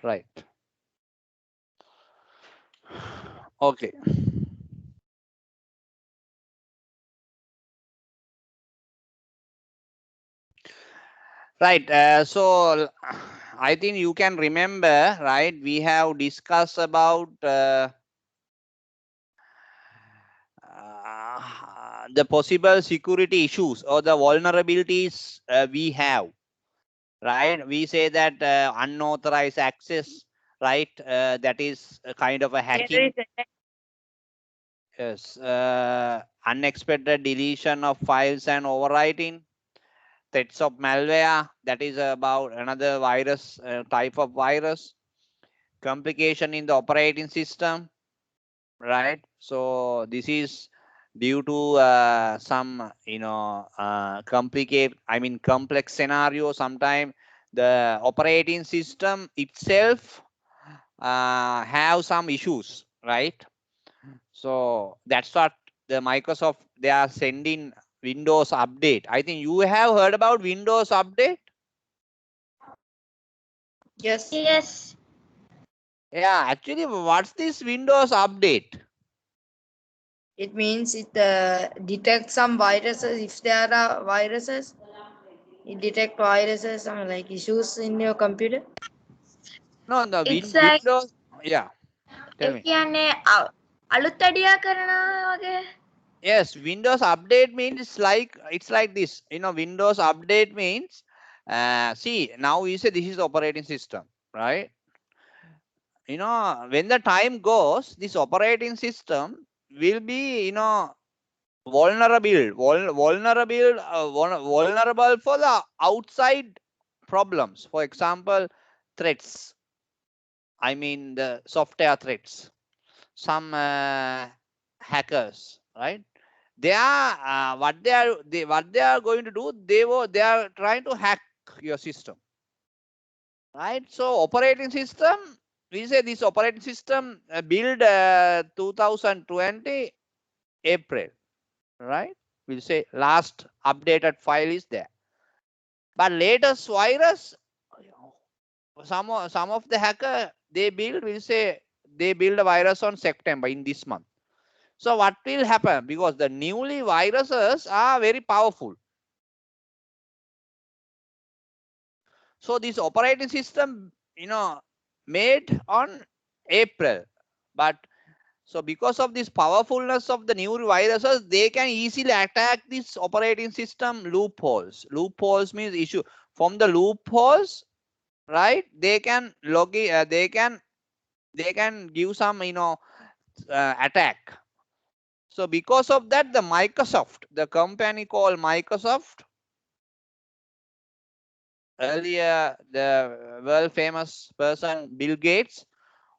Right. Okay. Right. So I think you can remember, right? We have discussed about the possible security issues or the vulnerabilities we have, right? We say that unauthorized access, right? That is a kind of a hacking. Yes. Unexpected deletion of files and overwriting. Threats of malware. That is about another virus, type of virus. Complication in the operating system, right? So this is due to some complex scenario. Sometimes the operating system itself have some issues, right? So that's what the Microsoft, they are sending Windows update. I think you have heard about Windows update. Yes. Yes. Yeah, actually, what's this Windows update? It means it detects some viruses. If there are viruses, it detects viruses, some like issues in your computer. No, the It's like Windows. Yeah, A tell me. කියන්නේ අලුත් අඩියා කරනවා වගේ. Yes, Windows update means it's like this. Windows update means see, now you say this is operating system, right? When the time goes, this operating system will be vulnerable for the outside problems. For example, threats. I mean the software threats. Some hackers, right? They are what they are going to do. They are trying to hack your system, right? So operating system, we say this operating system build 2020 April, right? We'll say last updated file is there, but latest virus, some of the hacker they build, will say they build a virus on September in this month. So what will happen, because the newly viruses are very powerful. So this operating system, made on April, but so because of this powerfulness of the new viruses, they can easily attack this operating system loopholes. Loopholes means issue from the loopholes, right? They can log in, they can give some attack. So because of that, the Microsoft, the company called Microsoft, earlier the world famous person Bill Gates,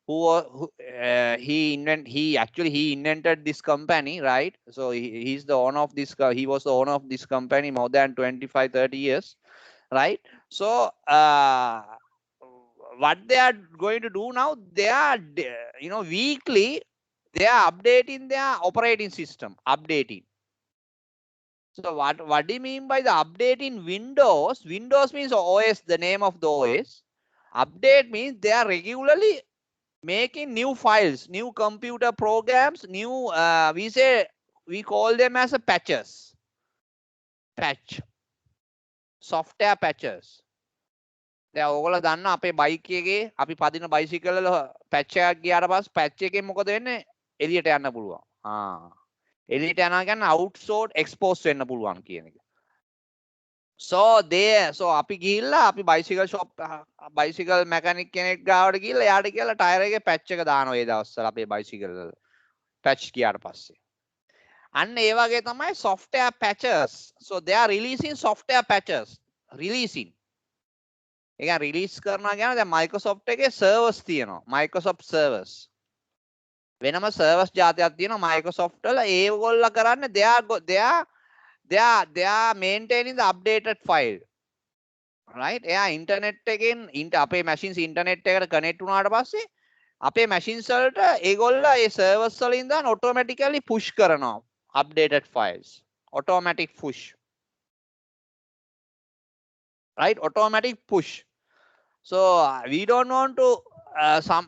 he invented this company, right? So he's the owner of this, he was the owner of this company more than 25-30 years, right? So what they are going to do now, they are weekly they are updating their operating system, updating. So what do you mean by the update in Windows? Windows means OS, the name of the OS. Update means they are regularly making new files, new computer programs, new we call them as a patches. Patch. Software patches. දැන් ඕගොල්ලෝ දන්න අපේ bike එකේ අපි පදින bicycle වල patch එකක් ගියාට පස්සේ පැච් එකෙන් මොකද වෙන්නේ? එළියට යන්න පුළුවන්. එළියට යනවා කියන්නේ අවුට්සෝඩ් එක්ස්පෝස් වෙන්න පුළුවන් කියන එක. So අපි ගිහිල්ලා අපි බයිසිකල් ෂොප් බයිසිකල් මැකැනික් කෙනෙක් ගාවට ගිහිල්ලා එයාට කියලා ටයර් එකේ පැච් එක දානවා ඒ දවස්වල අපේ බයිසිකල් වල පැච් ගියාට පස්සේ. අන්න ඒ වගේ තමයි software patches. So they are releasing software patches. Releasing. ඒක රිලීස් කරනවා කියන දැන් Microsoft එකේ servers තියෙනවා. Microsoft servers. වෙනම servers જાතියක් තියෙනවා Microsoft වල. ඒගොල්ලෝ කරන්නේ they are maintaining the updated file. Right? එයා ඉන්ටර්නෙට් එකෙන් අපේ machines ඉන්ටර්නෙට් එකට connect වුණාට පස්සේ අපේ machines වලට ඒගොල්ලෝ ඒ servers වල ඉඳන් automatically push කරනවා updated files. Automatic push. Right? Automatic push. So we don't want to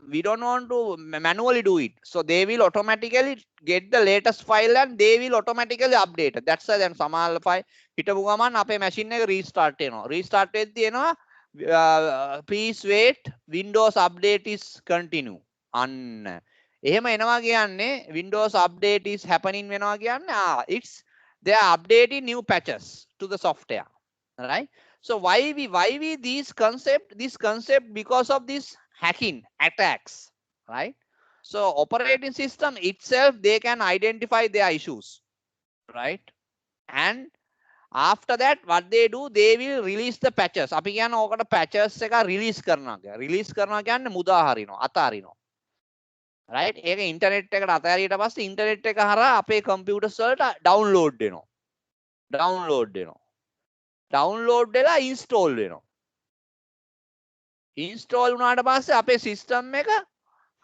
we don't want to manually do it. So they will automatically get the latest file and they will automatically update it. That's why then සමහර file හිටපු ගමන් අපේ machine එක restart වෙනවා. Restart වෙද්දී එනවා please wait, Windows update is continue. අන්න එහෙම එනවා කියන්නේ Windows update is happening වෙනවා කියන්නේ it's they are updating new patches to the software, right? So why we this concept because of this hacking attacks, right? So operating system itself, they can identify their issues, right? And after that what they do, they will release the patches. අපි කියන ඕකට patches එක release කරනවා කියලා. Release කරනවා කියන්නේ මුදා හරිනවා, අතාරිනවා. right? ඒක ඉන්ටර්නෙට් එකට අතහැරියට පස්සේ ඉන්ටර්නෙට් එක හරහා අපේ කම්පියුටර්ස් වලට ඩවුන්ලෝඩ් වෙනවා. ඩවුන්ලෝඩ් වෙලා ඉන්ස්ටෝල් වෙනවා. ඉන්ස්ටෝල් වුණාට පස්සේ අපේ සිස්ටම් එක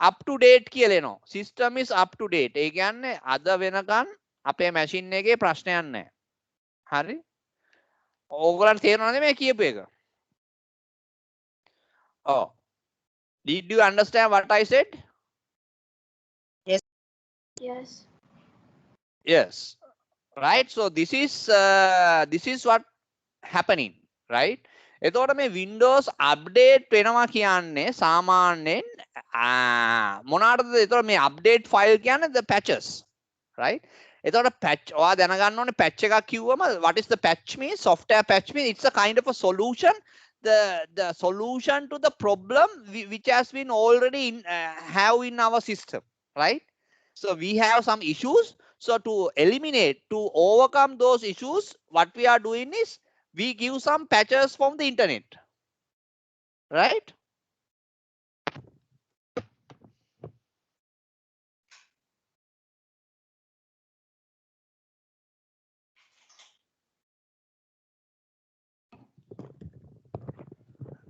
up to date කියලා එනවා. System is up to date. ඒ කියන්නේ අද වෙනකන් අපේ මැෂින් එකේ ප්‍රශ්නයක් නැහැ. හරි? ඕගොල්ලන්ට තේරෙනවද මේ කියපු එක? Oh. Did you understand what I said? Yes. Yes. Right? So this is what happening, right? එතකොට මේ Windows update වෙනවා කියන්නේ සාමාන්‍යයෙන් මොනවාටද? එතකොට මේ update file කියන්නේ the patches, right? එතකොට patch ඔයා දැනගන්න ඕනේ patch එකක් කිව්වම what is the patch mean? Software patch mean it's a kind of a solution, the solution to the problem which has been already have in our system, right? So we have some issues. So to eliminate, to overcome those issues, what we are doing is we give some patches from the internet, right?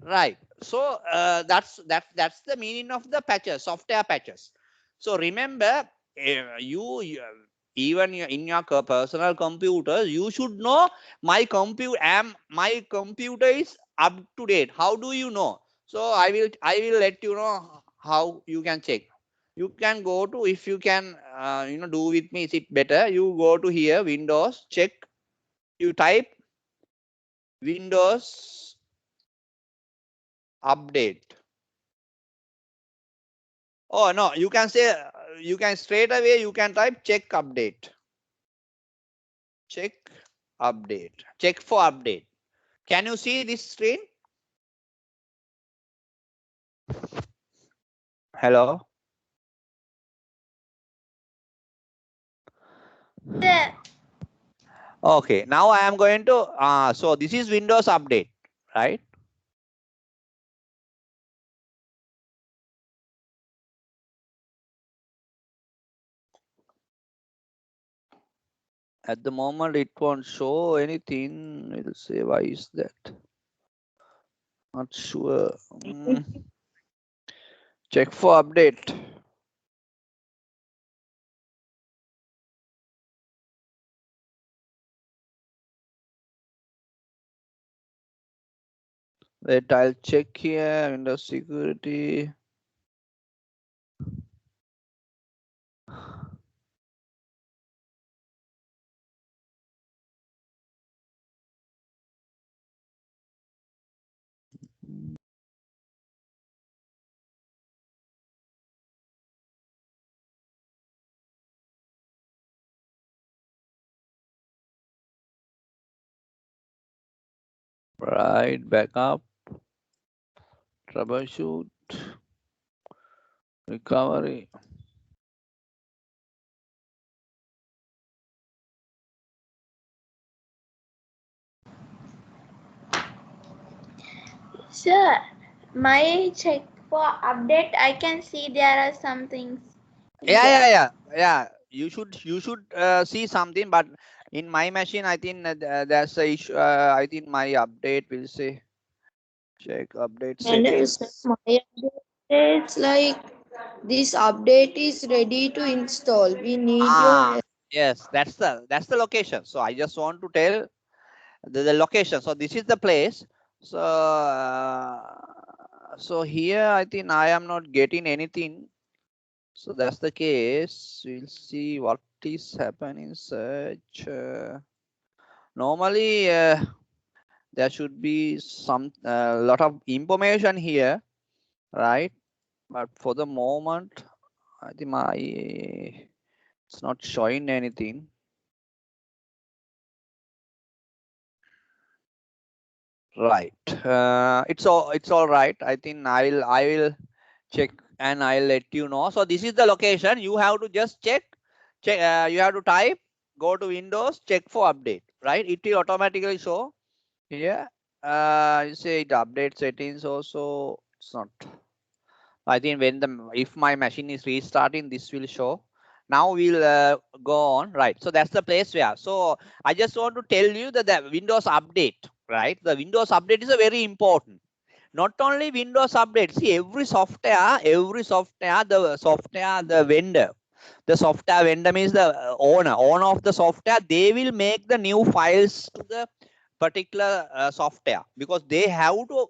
Right. So that's the meaning of the patches, software patches. So remember, you even in your personal computer, you should know my computer is up to date. How do you know? So I will let you know how you can check. You can go to, if you can do with me, is it better? You go to here, Windows, check. You type Windows update. Oh no, you can say, you can straight away you can type check update. Check update. Check for update. Can you see this screen? Hello. Sir. Okay, now I am going to so this is Windows update, right? At the moment it won't show anything. It'll say why is that? Not sure. Check for update. Wait, I'll check here. Windows security. Right, backup, troubleshoot, recovery. Sir, my check for update, I can see there are some things. Yeah. You should see something, but in my machine, I think there's a issue. I think my update will say check update And settings. my update, it's like this update is ready to install. We need your help. Yes, that's the location. So I just want to tell the location. So this is the place. So So here I think I am not getting anything. So that's the case. We'll see what is happening. Search. Normally there should be some lot of information here, right? But for the moment, I think it's not showing anything. Right. It's all right. I think I will check and I'll let you know. So this is the location. You have to just check. You have to type. Go to Windows. Check for update. Right. It will automatically show here. You say it update settings also. It's not. I think if my machine is restarting, this will show. Now we'll go on. Right. So that's the place where. So I just want to tell you that the Windows update. Right. The Windows update is a very important. Not only Windows update. See, every software, the vendor. The software vendor means the owner of the software. They will make the new files to the particular software because they have to,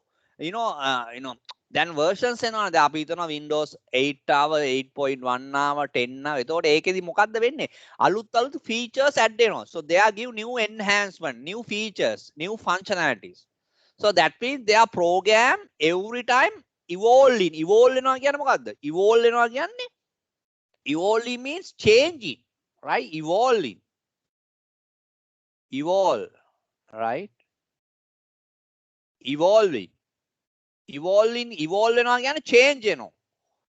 දැන් versions එනවනේ. දැන් අපි හිතනවා Windows 8 ආව 8.1 ආව 10 ආව. එතකොට ඒකෙදි මොකද්ද වෙන්නේ? අලුත් features add වෙනවා. So they are give new enhancement, new features, new functionalities. So that means their program every time evolving. Evolve වෙනවා කියන්නේ මොකද්ද? Evolve වෙනවා කියන්නේ evolving means changing, right? Evolve, right? Evolve වෙනවා කියන්නේ change වෙනවා,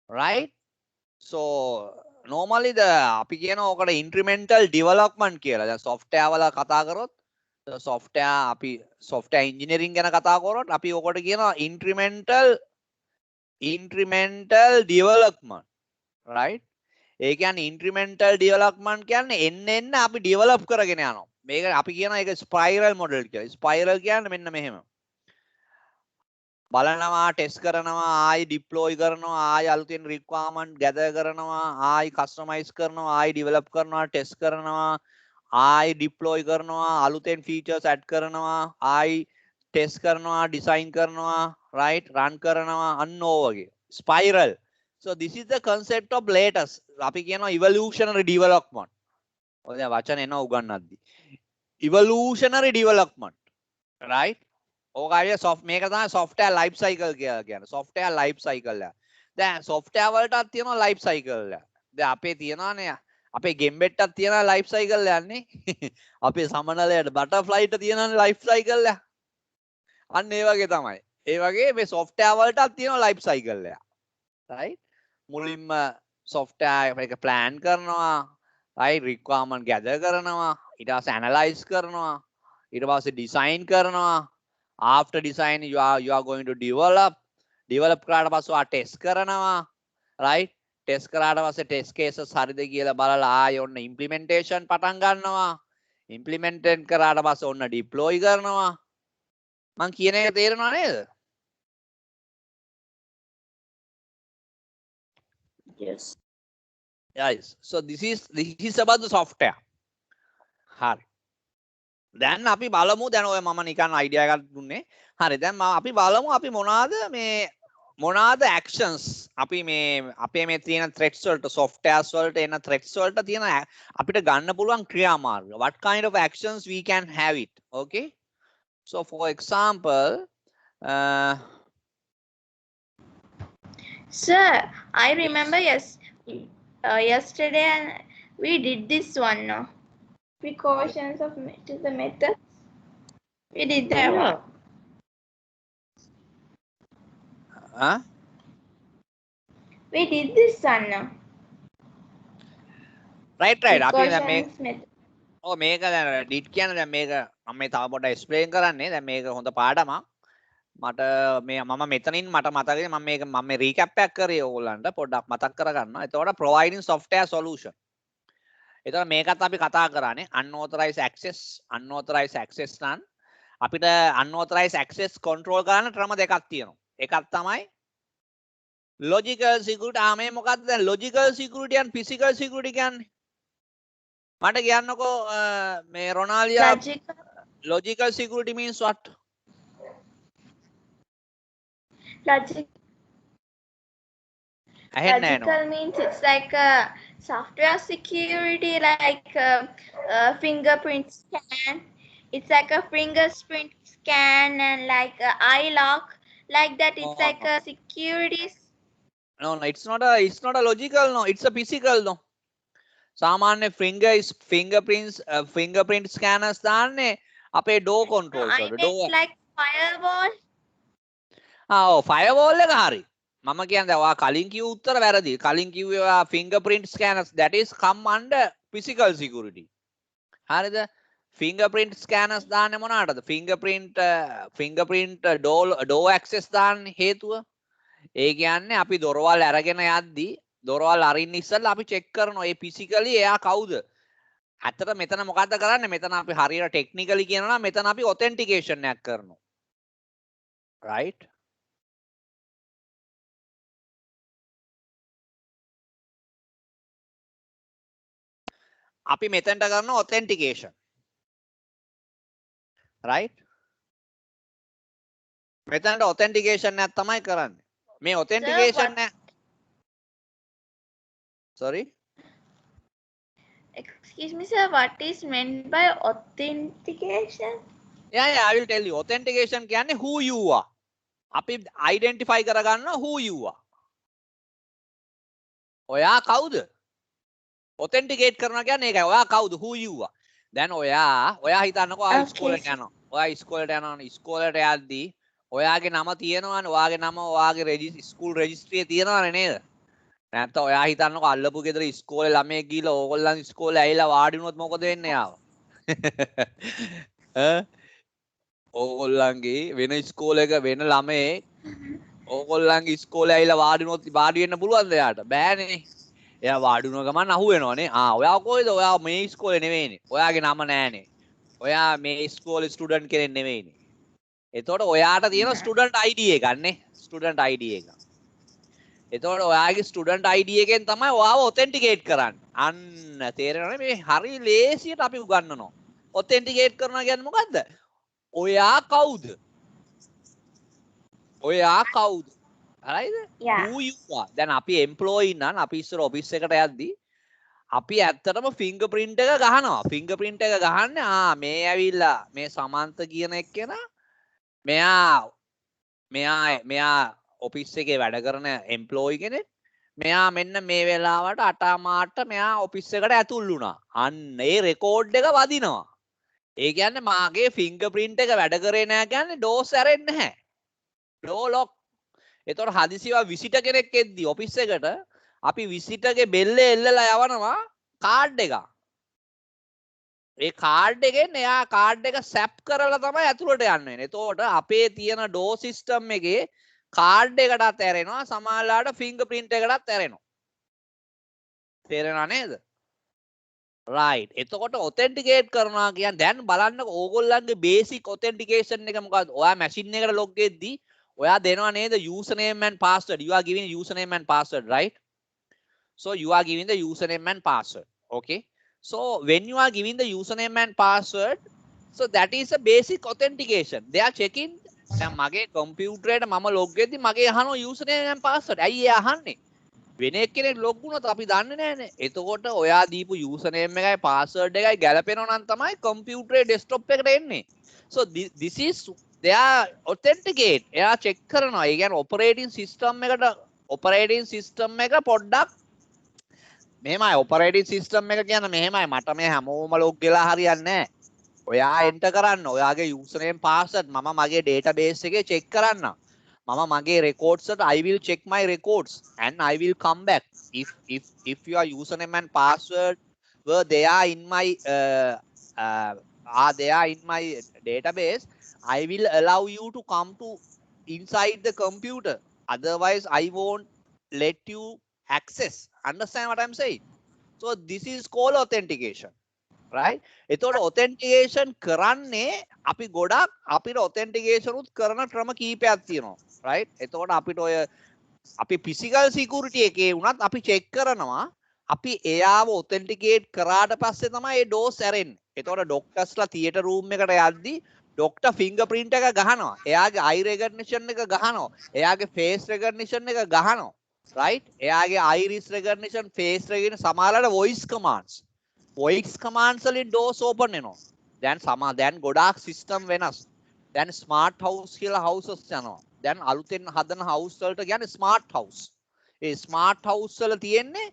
right? So normally අපි කියන ඕකට incremental development කියලා. දැන් software වල කතා කරොත් software engineering ගැන කතා කරොත් අපි ඕකට කියනවා incremental development, right? ඒ කියන්නේ incremental development කියන්නේ එන්න අපි develop කරගෙන යනවා. මේක අපි කියනවා ඒක spiral model කියලා. spiral කියන්නේ මෙන්න මෙහෙම. බලනවා, ටෙස්ට් කරනවා, ආයි ඩිප්ලොයි කරනවා, ආයි අලුතෙන් රික්වයර්මන්ට් ගැදර් කරනවා, ආයි කස්ටමයිස් කරනවා, ආයි ඩෙවලොප් කරනවා, ටෙස්ට් කරනවා, ආයි ඩිප්ලොයි කරනවා, අලුතෙන් ෆීචර්ස් ඇඩ් කරනවා, ආයි ටෙස්ට් කරනවා, ඩිසයින් කරනවා, right? රන් කරනවා, අන්න ඕවගේ. spiral. So this is the concept of latest. අපි කියනවා evolutionary development. ඔය දැන් වචන එනවා උගන්වද්දි. evolutionary development, right? ඕකයි මේක තමයි software life cycle කියලා කියන්නේ. software life cycle එක. දැන් software වලටත් තියෙනවා life cycle එක. දැන් අපේ තියෙනවානේ අපේ ගෙම්බෙට්ටත් තියෙනවා life cycle එකක් නේ. අපේ සමනලයට butterflyට තියෙනවානේ life cycle එක. අන්න ඒ වගේ තමයි. ඒ වගේ මේ software වලටත් තියෙනවා life cycle එක. right? මුලින්ම software එක plan කරනවා, right? requirement gather කරනවා, ඊට පස්සේ analyze කරනවා, ඊට පස්සේ design කරනවා. After design you are going to develop කරාට පස්සේ ආ test කරනවා, right? test කරාට පස්සේ test cases හරිද කියලා බලලා ආයෙ ඔන්න implementation පටන් ගන්නවා. implementation කරාට පස්සේ ඔන්න deploy කරනවා. මං කියන එක තේරෙනව නේද? Yes. Yes. So this is about the software. හරි. දැන් අපි බලමු දැන් ඔය මම නිකන් අයිඩියා එකක් දුන්නේ. හරි දැන් අපි බලමු අපි මොනවාද actions අපි මේ අපේ මේ තියෙන threats වලට softwares වලට එන threats වලට තියෙන අපිට ගන්න පුළුවන් ක්‍රියාමාර්ග. What kind of actions we can have it. Okay? So for example Sir, I remember yesterday and we did this one, no? Precautions of the method. We did that one. We did this one, no? right අපි දැන් මේ Precautions method. ඔව් මේක දැන් ඩිට් කියන්නේ දැන් මේක මම මේ තව පොඩ්ඩක් එක්ස්ප්ලেইন කරන්නේ. දැන් මේක හොඳ පාඩමක්. මට මම මෙතනින් මට මතකයි මම මේ රීකැප් එකක් කරේ ඕගොල්ලන්ට පොඩ්ඩක් මතක් කරගන්නවා. එතකොට providing software solution. එතකොට මේකත් අපි කතා කරානේ unauthorized access නම් අපිට unauthorized access control කරන්න ක්‍රම දෙකක් තියෙනවා. එකක් තමයි logical security. මේ මොකක්ද දැන් logical security and physical security කියන්නේ? මට කියන්නකෝ මේ රොනාලියා logical security means what? ඇහෙන්නේ නැහැ Logical means it's like a software security, like fingerprint scan. It's like a fingerprint scan and like a eye lock, like that. It's no like no a security. no no it's not a logical no it's a physical no සාමාන්‍ය fingerprint scanners දාන්නේ අපේ door No, controls I වලට meant door like firewall. ඔව් firewall එක හරි මම කියන්නේ ඔයා කලින් කිව්ව උත්තර වැරදි කලින් කිව්වේ ඔයා fingerprint scanners that is come under physical security හරිද fingerprint scanners දාන්නේ මොනකටද fingerprint door access දාන්නේ හේතුව ඒ කියන්නේ අපි දොරවල් අරගෙන යද්දි දොරවල් අරින්න ඉස්සෙල්ලා අපි චෙක් කරනවා ඒ physically එයා කවුද ඇත්තට මෙතන මොකද්ද කරන්නේ මෙතන අපි හරියට ටෙක්නිකලි කියනවා නම් මෙතන අපි ඔතෙන්ටිකේෂන් එකක් කරනවා right අපි මෙතෙන්ට කරනවා ඔතෙන්ටිකේෂන් right මෙතනට ඔතෙන්ටිකේෂන් එකක් තමයි කරන්නේ මේ ඔතෙන්ටිකේෂන් එක sorry Excuse me, sir. What is meant by authentication? yeah I will tell you authentication කියන්නේ who you are අපි identify කරගන්නවා who you are ඔයා කවුද authenticate කරනවා කියන්නේ ඒකයි ඔයා කවුද who you are දැන් ඔයා හිතන්නකෝ ආ ඉස්කෝලේට යනවා ඔයා ඉස්කෝලේට යනවනේ ඉස්කෝලේට යද්දී ඔයාගේ නම තියෙනවනේ ඔයාගේ නම ඔයාගේ ස්කූල් රෙජිස්ට්‍රියේ තියෙනවනේ නේද නැත්නම් ඔයා හිතන්නකෝ අල්ලපු ගෙදර ඉස්කෝලේ ළමයෙක් ගිහලා ඕගොල්ලන් ඉස්කෝලේ ඇවිල්ලා වාඩි වුණොත් මොකද වෙන්නේ යාව ඕගොල්ලන්ගේ වෙන ඉස්කෝලේක වෙන ළමයෙක් ඕගොල්ලන්ගේ ඉස්කෝලේ ඇවිල්ලා වාඩි වුණොත් වාඩි වෙන්න පුළුවන්ද එයාට බෑනේ එයා වාඩි වුණ ගමන් අහු වෙනවනේ ඔයා කොහෙද ඔයා මේ ඉස්කෝලේ නෙවෙයිනේ ඔයාගේ නම නෑනේ ඔයා මේ ඉස්කෝලේ ස්ටුඩන්ට් කෙනෙක් නෙවෙයිනේ එතකොට ඔයාට තියෙන ස්ටුඩන්ට් ID එකක් නේ ස්ටුඩන්ට් ID එක එතකොට ඔයාගේ ස්ටුඩන්ට් ID එකෙන් තමයි ඔයාව ඔතෙන්ටිකේට් කරන්නේ අන්න තේරෙනවනේ මේ හරි ලේසියට අපි උගන්වනවා ඔතෙන්ටිකේට් කරනවා කියන්නේ මොකද්ද ඔයා කවුද හරිද Yeah. who you are දැන් අපි employee නම් අපි ඉස්සර ඔෆිස් එකට යද්දී අපි ඇත්තටම fingerprint එක ගහනවා fingerprint එක ගහන්නේ මේ ඇවිල්ලා මේ සමන්ත කියන එක්කෙනා මෙයා ඔෆිස් එකේ වැඩ කරන employee කෙනෙක් මෙයා මෙන්න මේ වෙලාවට 8 මාට මෙයා ඔෆිස් එකට ඇතුල් වුණා අන්න ඒ රෙකෝඩ් එක වදිනවා ඒ කියන්නේ මාගේ fingerprint එක වැඩ කරේ නැහැ කියන්නේ doors ඇරෙන්නේ නැහැ door lock එතකොට හදිසියව විසිට කෙනෙක් එද්දි ඔෆිස් එකට අපි විසිටගේ බෙල්ලේ එල්ලලා යවනවා කාඩ් එක. ඒ කාඩ් එකෙන් එයා කාඩ් එක සැප් කරලා තමයි ඇතුළට යන්න වෙන්නේ. එතකොට අපේ තියෙන ඩෝ සිස්ටම් එකේ කාඩ් එකටත් ඇරෙනවා සමහරලාට ෆින්ගර්ප්‍රින්ට් එකටත් ඇරෙනවා. තේරෙනව නේද? right. එතකොට ඔතෙන්ටිකේට් කරනවා කියන්නේ දැන් බලන්නකො ඕගොල්ලන්ගේ බේසික් ඔතෙන්ටිකේෂන් එක මොකක්ද? ඔයා මැෂින් එකට ලොග් වෙද්දී ඔයා දෙනවා නේද username and password. You are giving username and password, right? So you are giving the username and password. Okay. So when you are giving the username and password, so that is a basic authentication. They are checking. දැන් මගේ කම්පියුටරේට මම log වෙද්දී මගේ අහනවා username and password. ඇයි ඒ අහන්නේ? වෙන එක්කෙනෙක් ලොග් වුණොත් අපි දන්නේ නැහැනේ. එතකොට ඔයා දීපු username එකයි password එකයි ගැලපෙනවා නම් තමයි කම්පියුටරේ ඩෙස්ක්ටොප් එකට එන්නේ. So this is they are authenticate. එයා check කරනවා. ඒ කියන්නේ operating system එක පොඩ්ඩක් මෙහෙමයි operating system එක කියන්නේ මෙහෙමයි මට මේ හැමෝම log වෙලා හරියන්නේ නැහැ. ඔයා enter කරන්න. ඔයාගේ username password මම මගේ database එකේ check කරන්න. මම මගේ records වලට I will check my records and I will come back if your username and password were there in my are there in my database, I will allow you to come to inside the computer. Otherwise I won't let you access. Understand what I'm saying? So this is called authentication, right? එතකොට authentication කරන්නේ අපි ගොඩක් අපිට authentication උත් කරන ක්‍රම කීපයක් තියෙනවා, right? එතකොට අපිට ඔය අපි physical security එකේ වුණත් අපි check කරනවා අපි එයාව authenticate කරාට පස්සේ තමයි ඒ doors ඇරෙන්නේ. එතකොට doctorsලා theater room එකට යද්දී doctor fingerprint එක ගහනවා. එයාගේ eye recognition එක ගහනවා. එයාගේ face recognition එක ගහනවා. right? එයාගේ iris recognition, face recognition, සමහරවිට voice commands. voice commands වලින් doors open වෙනවා. දැන් ගොඩාක් system වෙනස්. දැන් smart house කියලා houses යනවා. දැන් අලුතෙන් හදන house වලට කියන්නේ smart house. ඒ smart house වල තියෙන්නේ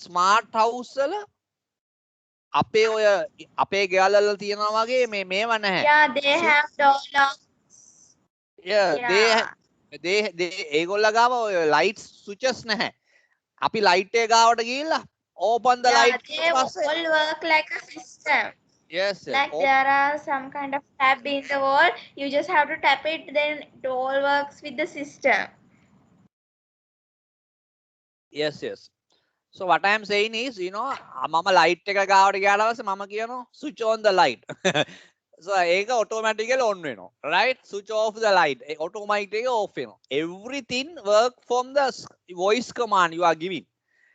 smart house වල අපේ ඔය අපේ ගෙවල් වල තියනවා වගේ මේව නැහැ. Yeah, they have door locks. Yeah, Yeah. they ඒගොල්ල ගාව ඔය light switches නැහැ. අපි light එක ගාවට ගිහිල්ලා open the Yeah, light they all work like a system. yes Like there are some kind of tab in the wall. You just have to tap it, then it all works with the system. yes. So what I am saying is, you know, මම light එක ගාවට ගියාට පස්සේ මම කියනවා switch on the light. So ඒක automatically on වෙනවා. Right? Switch off the light. Automatically off වෙනවා. Everything work from the voice command you are giving.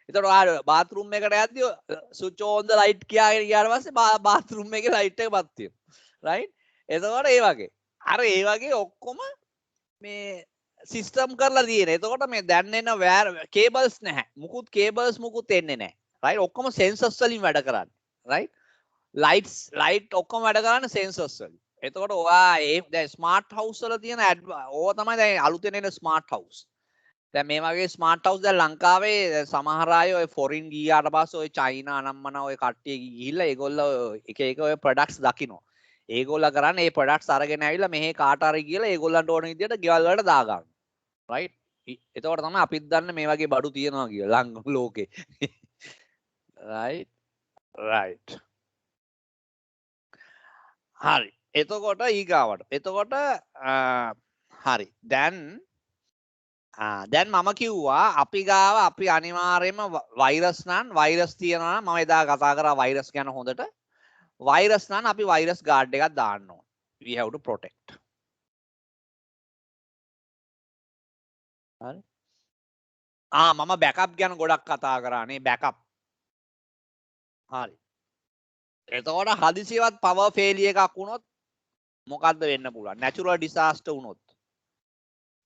එතකොට ඔයා bathroom එකට යද්දී switch on the light කියාගෙන ගියාට පස්සේ bathroom එකේ light එක පත් වෙනවා. Right? එතකොට ඒ වගේ. අර ඒ වගේ ඔක්කොම මේ සිස්ටම් කරලා තියෙන. එතකොට මේ දැන් එන කේබල්ස් නැහැ. මුකුත් කේබල්ස් මුකුත් එන්නේ නැහැ. right? ඔක්කොම සෙන්සර්ස් වලින් වැඩ කරන්නේ. right? ලයිට් ඔක්කොම වැඩ කරන්නේ සෙන්සර්ස් වලින්. එතකොට ඔයා ඒ දැන් ස්මාර්ට් හවුස් වල තියෙන ඕවා තමයි දැන් අලුතෙන් එන ස්මාර්ට් හවුස්. දැන් මේ වගේ ස්මාර්ට් හවුස් දැන් ලංකාවේ සමහර අය ඔය ෆොරින් ගියාට පස්සේ ඔය චයිනා අනම්මන ඔය කට්ටිය ගිහිල්ලා ඒගොල්ලෝ එක එක ඔය ප්‍රොඩක්ට්ස් දකිනවා. ඒගොල්ලෝ කරන්නේ මේ ප්‍රොඩක්ට්ස් අරගෙන ඇවිල්ලා මෙහි කාට හරි කියලා ඒගොල්ලන්ට ඕන විදිහට ගෙවල් වලට දාගන්න. right? එතකොට තමයි අපිත් දන්නේ මේ වගේ බඩු තියනවා කියලා ලෝකේ. right. හරි. එතකොට ඊගාවට. එතකොට හරි. දැන් මම කිව්වා අපි ගාව අපි අනිවාර්යයෙන්ම වෛරස් නම් වෛරස් තියනවා නම් මම එදා කතා කරා වෛරස් ගැන හොඳට. වෛරස් නම් අපි වෛරස් ගාඩ් එකක් දාන්න ඕන. we have to protect. හරි. මම බෑකප් ගැන ගොඩක් කතා කරානේ බෑකප්. හරි. එතකොට හදිසියවත් power failure එකක් වුණොත් මොකද්ද වෙන්න පුළුවන්? natural disaster වුණොත්.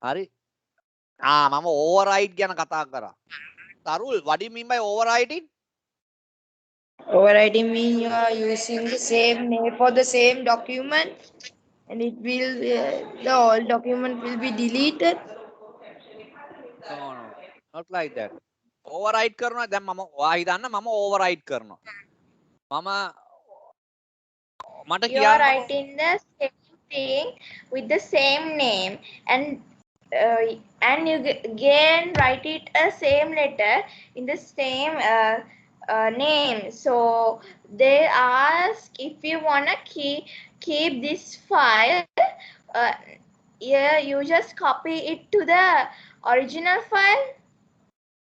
හරි. මම override ගැන කතා කරා. තරුල්, what do you mean by overriding? Overriding means you are using the same name for the same document, and it will the whole document will be deleted. No, not like that. override කරනවා දැන් මම ඔයා හිතන්න මම override කරනවා. මට You are writing the same thing with the same name, and you again write it a same letter in the same name. So they ask if you wanna keep this file. Yeah, you just copy it to the original file.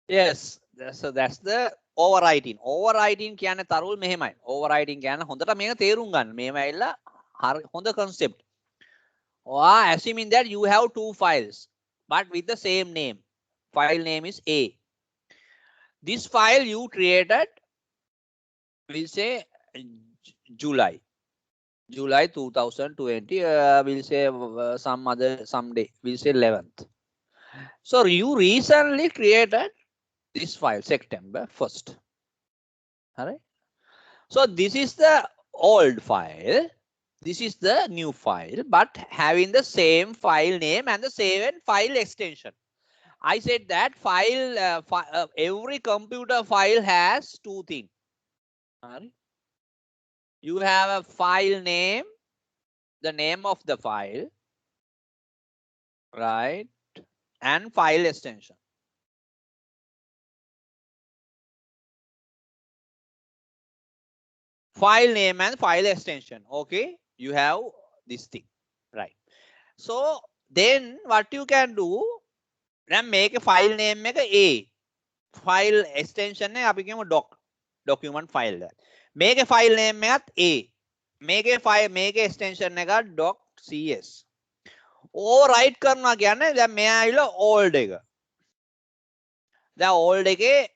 yes, so that's the overriding. overriding කියන්නේ තරුල් මෙහෙමයි. overriding කියන්නේ හොඳට මේක තේරුම් ගන්න. මේව ඇවිල්ලා හොඳ concept. assuming that you have two files but with the same name. File name is A. This file you created, we'll say July 2020. We'll say some day, we'll say 11th. So you recently created this file September 1st. All right. So this is the old file. This is the new file, but having the same file name and the same file extension. I said that every computer file has two things. You have a file name, the name of the file, right, and file extension. File name and file extension. Okay, you have this thing, right? So then what you can do, then make a file name make a file extension ne api kiyemu document file. Make a file name එක A. make a extension එක .cs. override කරනවා කියන්නේ දැන් මෙයා ඇවිල්ලා old එක. දැන් old එකේ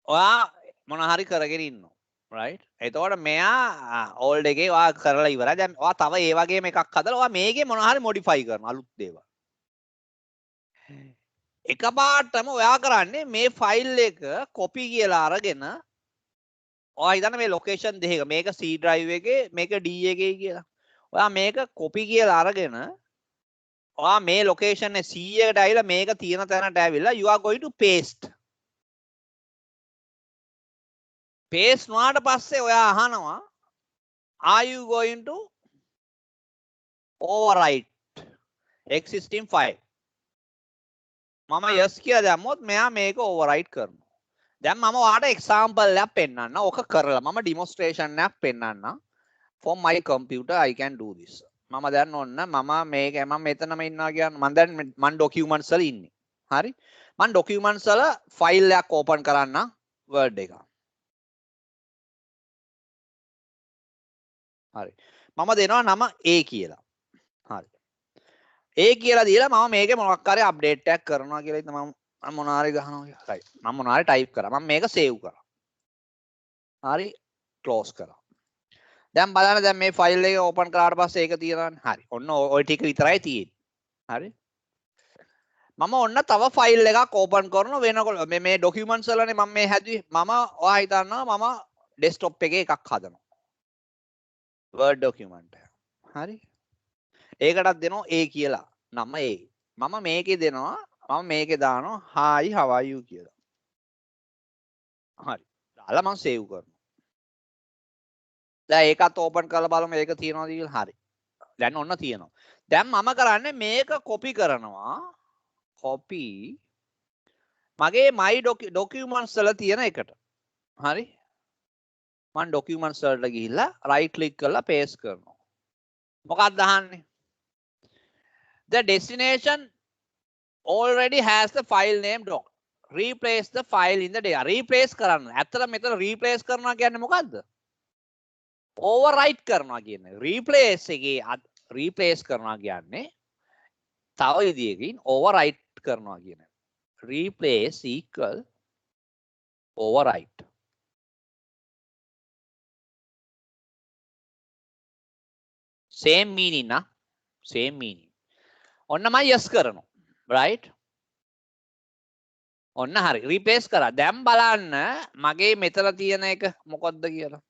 ඔයා මොන හරි කරගෙන ඉන්නවා. right? එතකොට මෙයා old එකේ ඔයා කරලා ඉවරයි. දැන් ඔයා තව ඒ වගේම එකක් හදලා ඔයා මේකේ මොන හරි modify කරනවා අලුත් දේවල්. එකපාරටම ඔයා කරන්නේ මේ ෆයිල් එක කොපි කියලා අරගෙන ඔයා හිතන්න මේ ලොකේෂන් දෙකක මේක C drive එකේ මේක D එකේ කියලා. ඔයා මේක කොපි කියලා අරගෙන ඔයා මේ ලොකේෂන් එක C එකට ඇවිල්ලා මේක තියෙන තැනට ඇවිල්ලා you are going to paste. paste වුණාට පස්සේ ඔයා අහනවා are you going to overwrite existing file? මම yes කියලා දැම්මොත් මෙයා මේක overwrite කරනවා. දැන් මම ඔයාලට example එකක් පෙන්නන්න. ඕක කරලා මම demonstration එකක් පෙන්නන්න. For my computer I can do this. මම දැන් ඔන්න මම මේක මම මෙතනම ඉන්නවා කියන්නේ මම දැන් මම documents වල ඉන්නේ. හරි? මම documents වල file එකක් open කරන්න Word එක. හරි. මම දෙනවා නම A කියලා. හරි. A කියලා දීලා මම මේකේ මොකක් හරි අප්ඩේට් එකක් කරනවා කියලා ඉතින් මම මොනාරි ගහනවා කියලා. right. මම මොනාරි ටයිප් කරා. මම මේක සේව් කරා. හරි. ක්ලෝස් කරා. දැන් බලන්න දැන් මේ ෆයිල් එක ඕපන් කරාට පස්සේ ඒක තියෙනවානේ. හරි. ඔන්න ওই ටික විතරයි තියෙන්නේ. හරි. මම ඔන්න තව ෆයිල් එකක් ඕපන් කරන වෙනකොට මේ ડોකියුමන්ට්ස් වලනේ මම මේ හැදුවේ. මම ඔයා හිතන්නවා මම ඩෙස්ක්ටොප් එකේ එකක් හදනවා. Word document එක. හරි. ඒකටත් දෙනවා A කියලා. නම A. මම මේකේ දෙනවා මම මේකේ දානවා hi how are you කියලා. හරි. දාලා මම සේව් කරනවා. දැන් ඒකත් ඕපන් කරලා බලමු ඒක තියනවාද කියලා. හරි. දැන් ඔන්න තියෙනවා. දැන් මම කරන්නේ මේක කොපි කරනවා. කොපි මගේ my documents වල තියෙන එකට. හරි. මම documents වලට ගිහිල්ලා right click කරලා paste කරනවා. මොකක්ද අහන්නේ? The destination already has the file name doc. Replace the file in the data. Replace කරන්න. ඇත්තට මෙතන replace කරනවා කියන්නේ මොකද්ද? overwrite කරනවා කියන්නේ. replace එකේ replace කරනවා කියන්නේ තව විදියකින් overwrite කරනවා කියන්නේ. replace equal overwrite. same meaning na same meaning. ඔන්න මම yes කරනවා. right? ඔන්න හරි replace කරා. දැන් බලන්න මගේ මෙතන තියෙන එක මොකක්ද කියලා.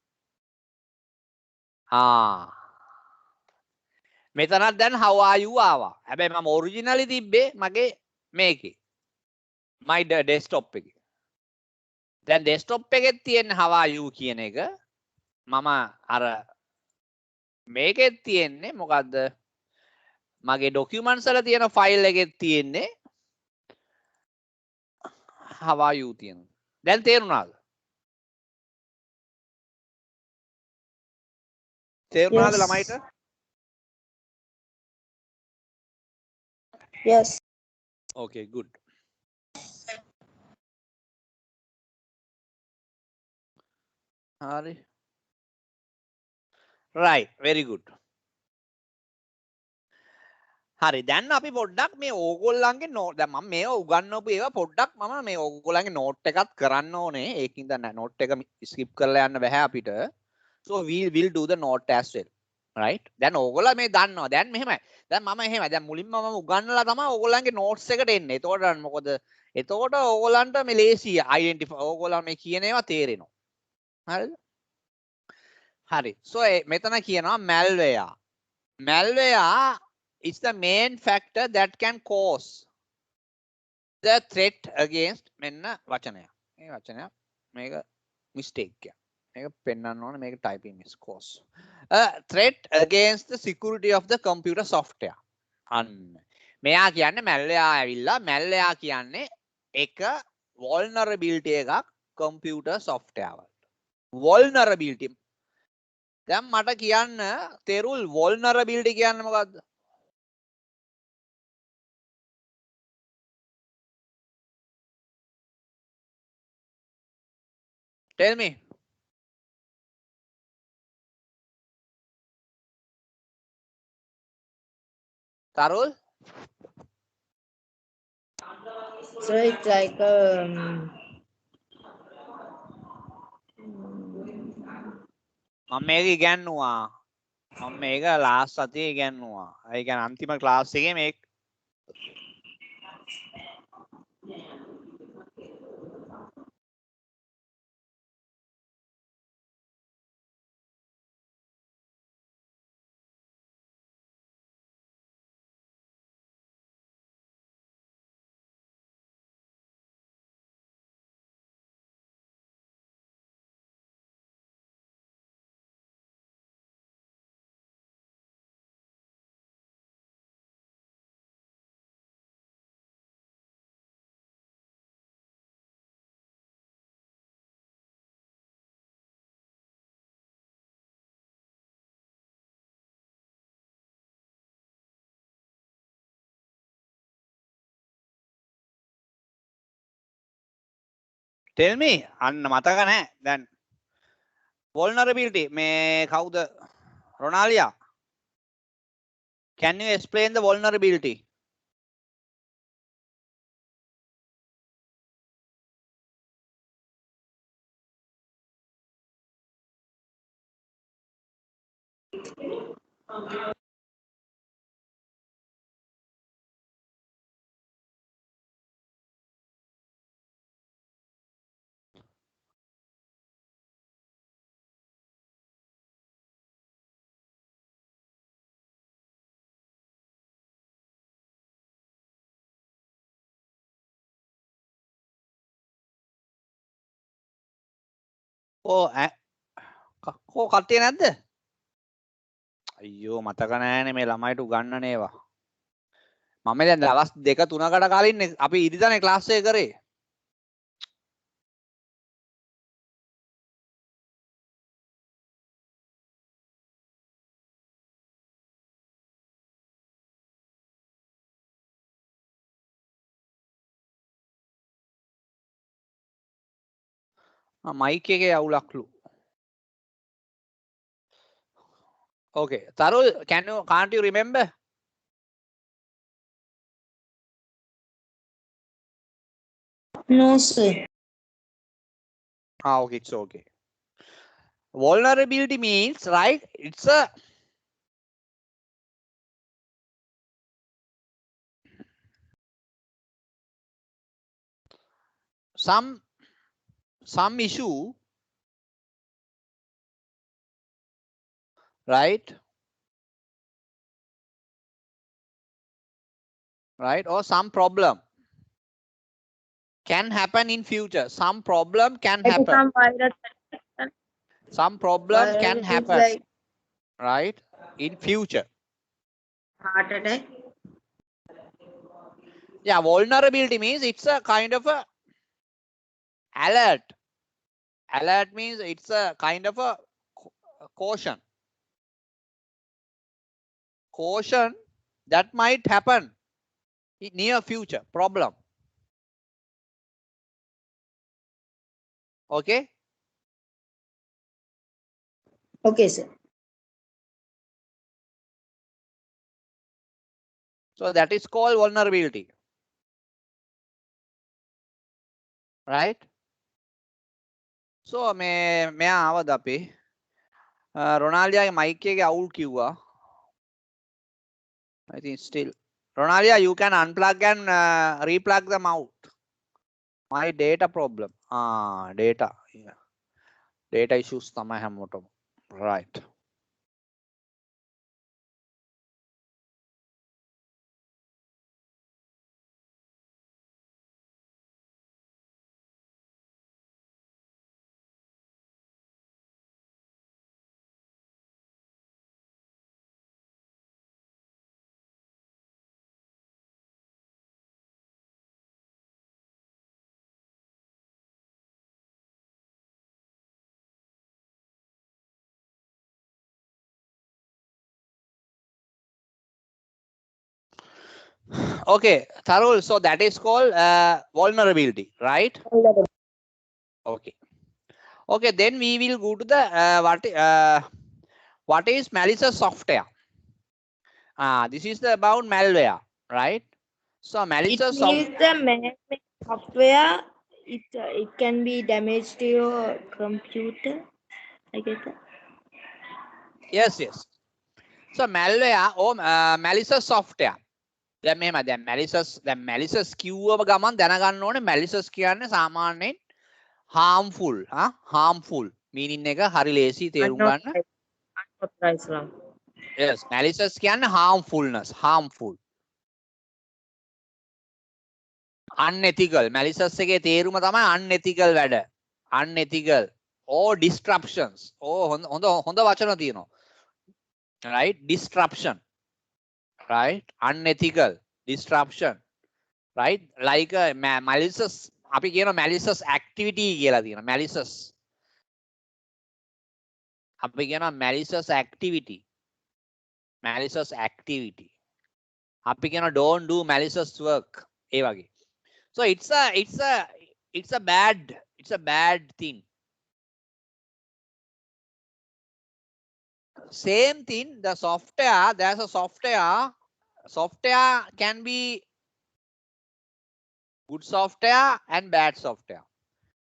මෙතනත් දැන් how are you ආවා. හැබැයි මම ඔරිජිනලි තිබ්බේ මගේ මේකේ. my desktop එකේ. දැන් desktop එකේ තියෙන how are you කියන එක මම අර මේකෙත් තියෙන්නේ මොකද්ද? මගේ documents වල තියෙන file එකෙත් තියෙන්නේ how are you තියෙනවා. දැන් තේරුණාද? තේරුණාද ළමයිට? Yes. Okay, good. හරි. right, very good. හරි දැන් අපි පොඩ්ඩක් මේ ඕගොල්ලන්ගේ නෝට් දැන් මම මේව උගන්වපු ඒවා පොඩ්ඩක් මම මේ ඕගොල්ලන්ගේ නෝට් එකත් කරන්න ඕනේ. ඒකින්ද නෝට් එක ස්කිප් කරලා යන්න බෑ අපිට. so we will do the note as well. right? දැන් ඕගොල්ලෝ මේ දන්නවා. දැන් මෙහෙමයි. දැන් මම එහෙමයි. දැන් මුලින්ම මම උගන්වලා තමයි ඕගොල්ලන්ගේ නෝට්ස් එකට එන්නේ. එතකොට මොකද? එතකොට ඕගොල්ලන්ට මේ ලේසි අයිඩෙන්ටිෆයි ඕගොල්ලෝ මේ කියන ඒවා තේරෙනවා. හරිද? හරි. so මෙතන කියනවා malware. malware is the main factor that can cause the threat against මෙන්න වචනයක්. මේ වචනයක් මේක mistake එක. මේක පෙන්වන්න ඕනේ මේක typing miss cause. A threat against the security of the computer software. අන්න. මෙයා කියන්නේ malware ඇවිල්ලා malware කියන්නේ එක vulnerability එකක් computer software වලට. vulnerability. දැන් මට කියන්න තෙරුල් vulnerability කියන්නේ මොකද්ද? Tell me. Tarul? So it's like මම මේක ඉගෙනුවා. මම මේක ලාස්ට් සතියේ ඉගෙනුවා. ඒ කියන්නේ අන්තිම ක්ලාස් එකේ මේක tell me අන්න මතක නැහැ දැන් vulnerability මේ කවුද රොනාලියා can you explain the vulnerability කෝ කට්ටිය නැද්ද අයියෝ මතක නෑනේ මේ ළමයිට උගන්නන ඒවා මම දැන් දවස් 2-3කට කලින් අපි ඉරිදනේ ක්ලාස් එක කරේ මයික් එකේ අවුලක්ලු okay Tarul can't you remember No, sir. okay it's okay vulnerability means right it's a some issue right or some problem can happen in future some problem can Like happen some virus. some problem can Virus is happen like right in future heart attack. yeah vulnerability means it's a kind of a alert means it's a kind of a caution that might happen in near future problem okay Okay, sir. so that is called vulnerability right so මෙයා ආවද අපේ රොනාල්ඩියාගේ mic එකේ අවුල් කිව්වා I think still Ronalia you can unplug and replug them out my data problem data yeah. data issues තමයි හැමෝටම right okay Tarul so that is called vulnerability right okay then we will go to the what is malicious software this is the about malware right so malicious It means the man-made software. It can be damaged to your computer. I get that. yes so malware or malicious software දැන් මෙහෙම දැන් malicious කිව්වම ගමන් දැනගන්න ඕනේ malicious කියන්නේ සාමාන්‍යයෙන් harmful harmful meaning එක හරි ලේසි තේරුම් ගන්න Unauthorized lang. yes malicious කියන්නේ harmfulness harmful unethical malicious එකේ තේරුම තමයි unethical වැඩ unethical or disruptions හොඳ වචන තියෙනවා right disruption right unethical disruption right like a malicious අපි කියන malicious activity කියලා තියෙනවා malicious අපි කියන malicious activity අපි කියන don't do malicious work ඒ වගේ so it's a It's a bad thing. Same thing, the software, there's a software can be good software and bad software.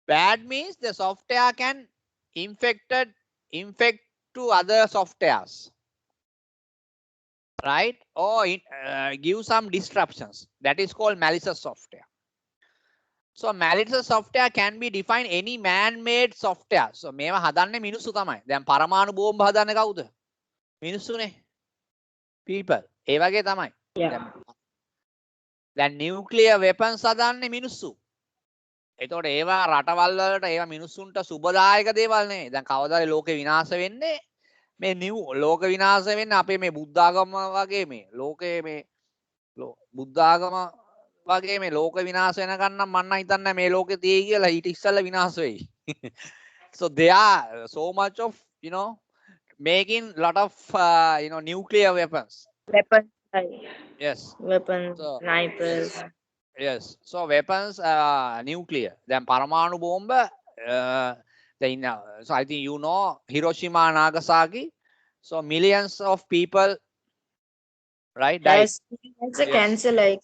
Bad means the software can infect to other softwares, right? Or give some disruptions. That is called malicious software. So malicious software can be defined any man-made software. So මේවා හදන්නේ මිනිස්සු තමයි. දැන් පරමාණු බෝම්බ හදන්නේ කවුද? මිනිස්සුනේ. People. ඒ වගේ තමයි. Yeah. දැන් nuclear weapons හදන්නේ මිනිස්සු. එතකොට ඒවා රටවල් වලට ඒවා මිනිස්සුන්ට සුබදායක දේවල් නේ. දැන් කවදාද ලෝකේ විනාශ වෙන්නේ? මේ ලෝක විනාශ වෙන්නේ අපේ මේ බුද්ධ ආගම වගේ මේ ලෝකේ මේ බුද්ධ ආගම වගේ මේ ලෝක විනාශ වෙනකන් නම් මන්න හිතන්නේ මේ ලෝකේ තියෙයි කියලා ඊට ඉස්සෙල්ලා විනාශ වෙයි. So there are so much of making lot of nuclear weapons. Weapons. Yes. Weapons. So, Snipers. yes. So weapons nuclear. Then paramanu bomb. So I think you know Hiroshima and Nagasaki. So millions of people, right, died. Yes. It's a cancer like.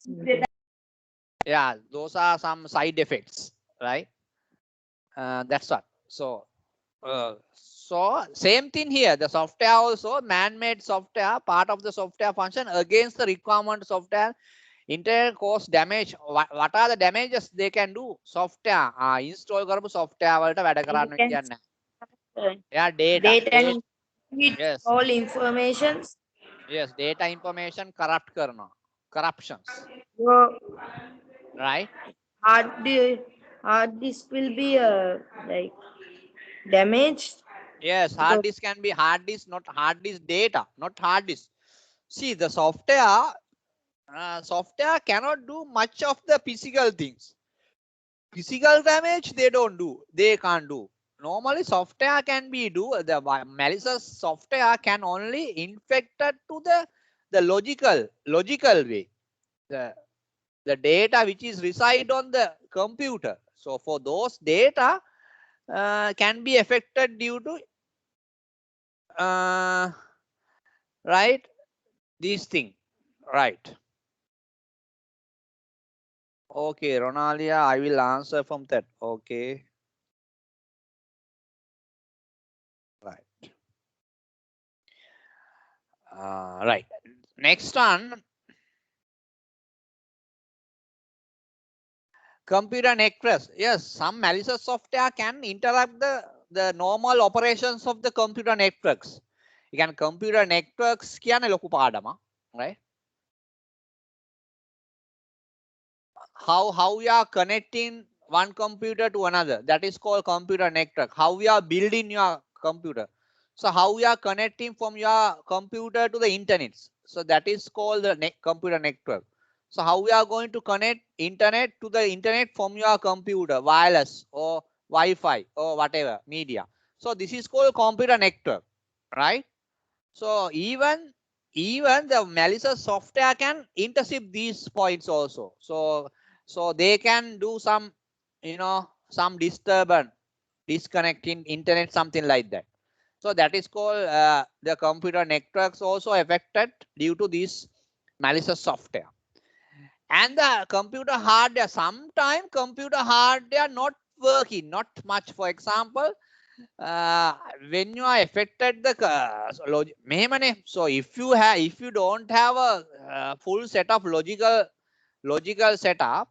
Yeah, those are some side effects, right? That's what. So same thing here. The software also, man-made software, part of the software function against the requirement software. Internet cause damage. What are the damages they can do? Software install කරපු software වලට වැඩ කරන්න කියන්නේ. Yeah, data. Yes. All informations. Yes, data information corrupt කරනවා. Corruptions. Right? Hard disk will be like damaged. Yes, hard disk can be hard disk, not hard disk data, not hard disk. See, the software cannot do much of the physical things. Physical damage they don't do. They can't do. Normally, software can be do. The malicious software can only infected to the logical way. The data which is reside on the computer. So for those data can be affected due to right, this thing, right? Okay, Ronalia, I will answer from that. Okay. Right. Right. Next one. Computer networks. Yes, some malicious software can interrupt the normal operations of the computer networks. You can computer networks කියන්නේ ලොකු පාඩම, right? How we are connecting one computer to another, that is called computer network. How we are building your computer. So how we are connecting from your computer to the internet. So that is called the computer network. So how we are going to connect internet to the internet from your computer, wireless or Wi-Fi or whatever media. So this is called computer network, right? So even the malicious software can intercept these points also. So they can do some, some disturbance, disconnecting internet, something like that. So that is called the computer networks also affected due to this malicious software. And the computer hardware, sometimes computer hardware not working, not much. For example, when you are affected the so if you don't have a full set of logical setup,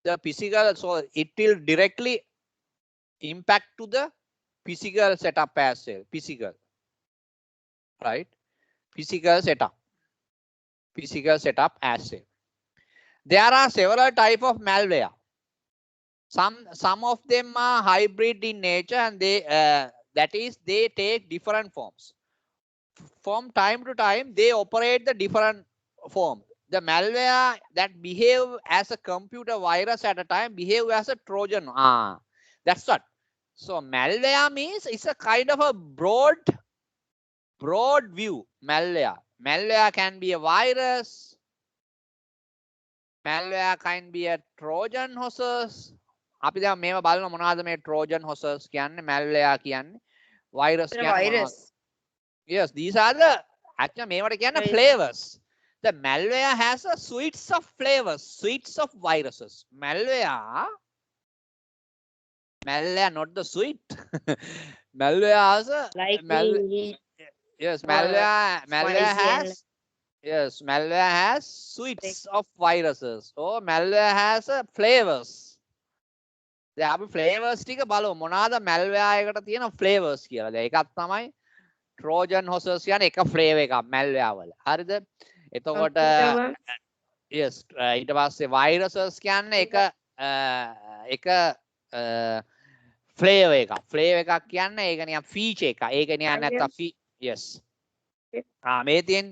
the physical, so it will directly impact to the physical setup as well. Physical, right? Physical setup as well. There are several types of malware. Some of them are hybrid in nature, and they take different forms. From time to time, they operate the different form. The malware that behave as a computer virus at a time behave as a Trojan. That's what. So malware means it's a kind of a broad view. Malware can be a virus. Malware can be a Trojan horses. අපි දැන් මේව බලන මොනවාද මේ Trojan horses කියන්නේ, malware කියන්නේ, virus කියන්නේ මොනවද? virus. Yes, these are the actually මේවට කියන්නේ flavors. The malware has a suites of flavors, suites of viruses. Malware, not the sweet. Malware has a Like yes, malware has yes, malware has suites of viruses. So malware has a flavors. දැන් අපි flavors ටික බලමු. මොනවාද malware එකට තියෙන flavors කියලා. දැන් එකක් තමයි Trojan horses කියන්නේ එක flavor එකක් malware වල. හරිද? එතකොට yes ඊට පස්සේ viruses කියන්නේ එක flavor එකක්. flavor එකක් කියන්නේ ඒක නිකන් feature එකක්. ඒක නිකන් නැත්තම් yes. මේ තියෙන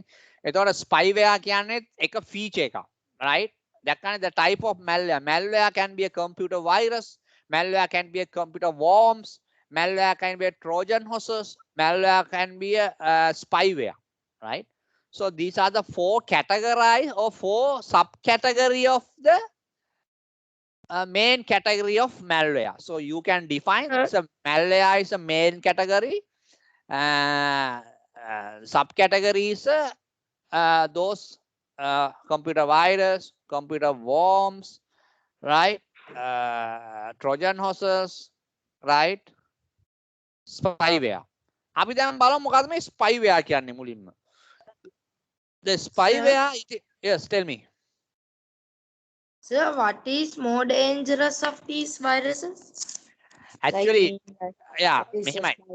එතකොට spyware කියන්නේ එක feature එකක්. right? That kind of the type of malware. Malware can be a computer virus. Malware can be a computer worms. Malware can be a Trojan horses. Malware can be a spyware, right? So these are the four categories or four subcategory of the main category of malware. So you can define so malware is a main category. Subcategories those computer virus, computer worms, right? Trojan horses, right? Spyware. අපි දැන් බලමු මොකක්ද මේ spyware කියන්නේ මුලින්ම. The spyware, yes, tell me. Sir, what is more dangerous of these viruses? Actually, yeah,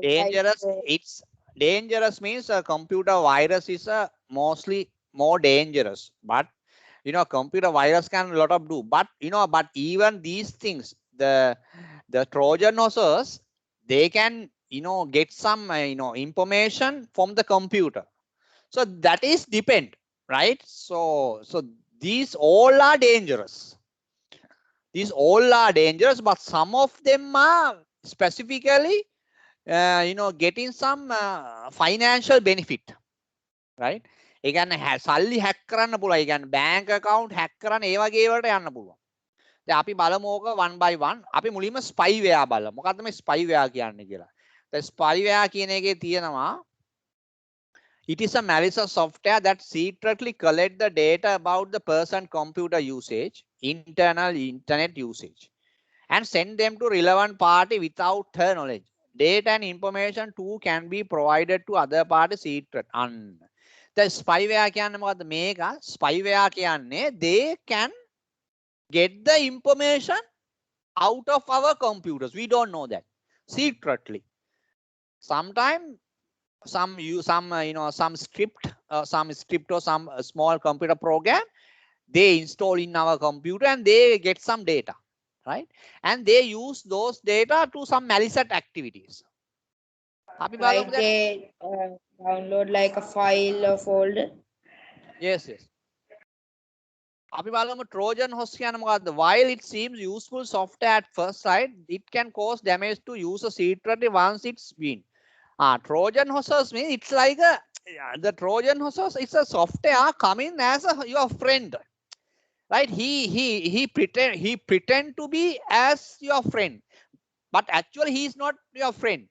dangerous. like, It's dangerous means a computer virus is mostly more dangerous. But you know, computer virus can a lot of do. But you know, but even these things, the Trojan horses, they can get some information from the computer. So that is depend, right? So these all are dangerous. These all are dangerous, but some of them are specifically getting some financial benefit, right? ඒ කියන්නේ සල්ලි hack කරන්න පුළුවන්. ඒ කියන්නේ bank account hack කරන්න ඒ වගේ වලට යන්න පුළුවන්. දැන් අපි බලමු ඕක one by one. අපි මුලින්ම spyware බලමු. මොකද්ද මේ spyware කියන්නේ කියලා. දැන් spyware කියන එකේ තියෙනවා it is a malicious software that secretly collect the data about the person computer usage, internal internet usage, and send them to relevant party without her knowledge. Data and information too can be provided to other party secret. The spyware කියන්නේ මොකද්ද මේක? Spyware කියන්නේ they can get the information out of our computers. We don't know that secretly. Sometimes some script or some small computer program they install in our computer and they get some data, right? And they use those data to some malicious activities. Like they download like a file or folder. Yes. අපි බලමු Trojan horse කියන මොකද්ද? While it seems useful software at first sight, it can cause damage to user secretly once it's been. Trojan horses means it's like the Trojan horses. It's a software coming as your friend, right? He pretend to be as your friend, but actually he is not your friend.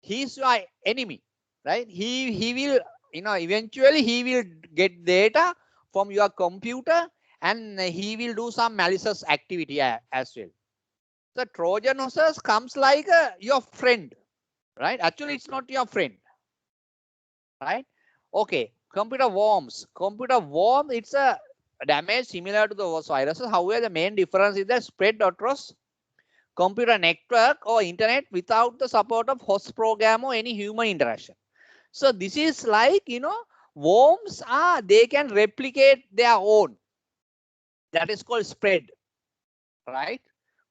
He's your enemy, right? He will eventually he will get data from your computer and he will do some malicious activity as well. The Trojan horses comes like your friend. Right? Actually, it's not your friend. Right? Okay. Computer worms. Computer worm, it's a damage similar to those viruses. However, the main difference is that spread across computer network or internet without the support of host program or any human interaction. So this is like, worms they can replicate their own. That is called spread. Right?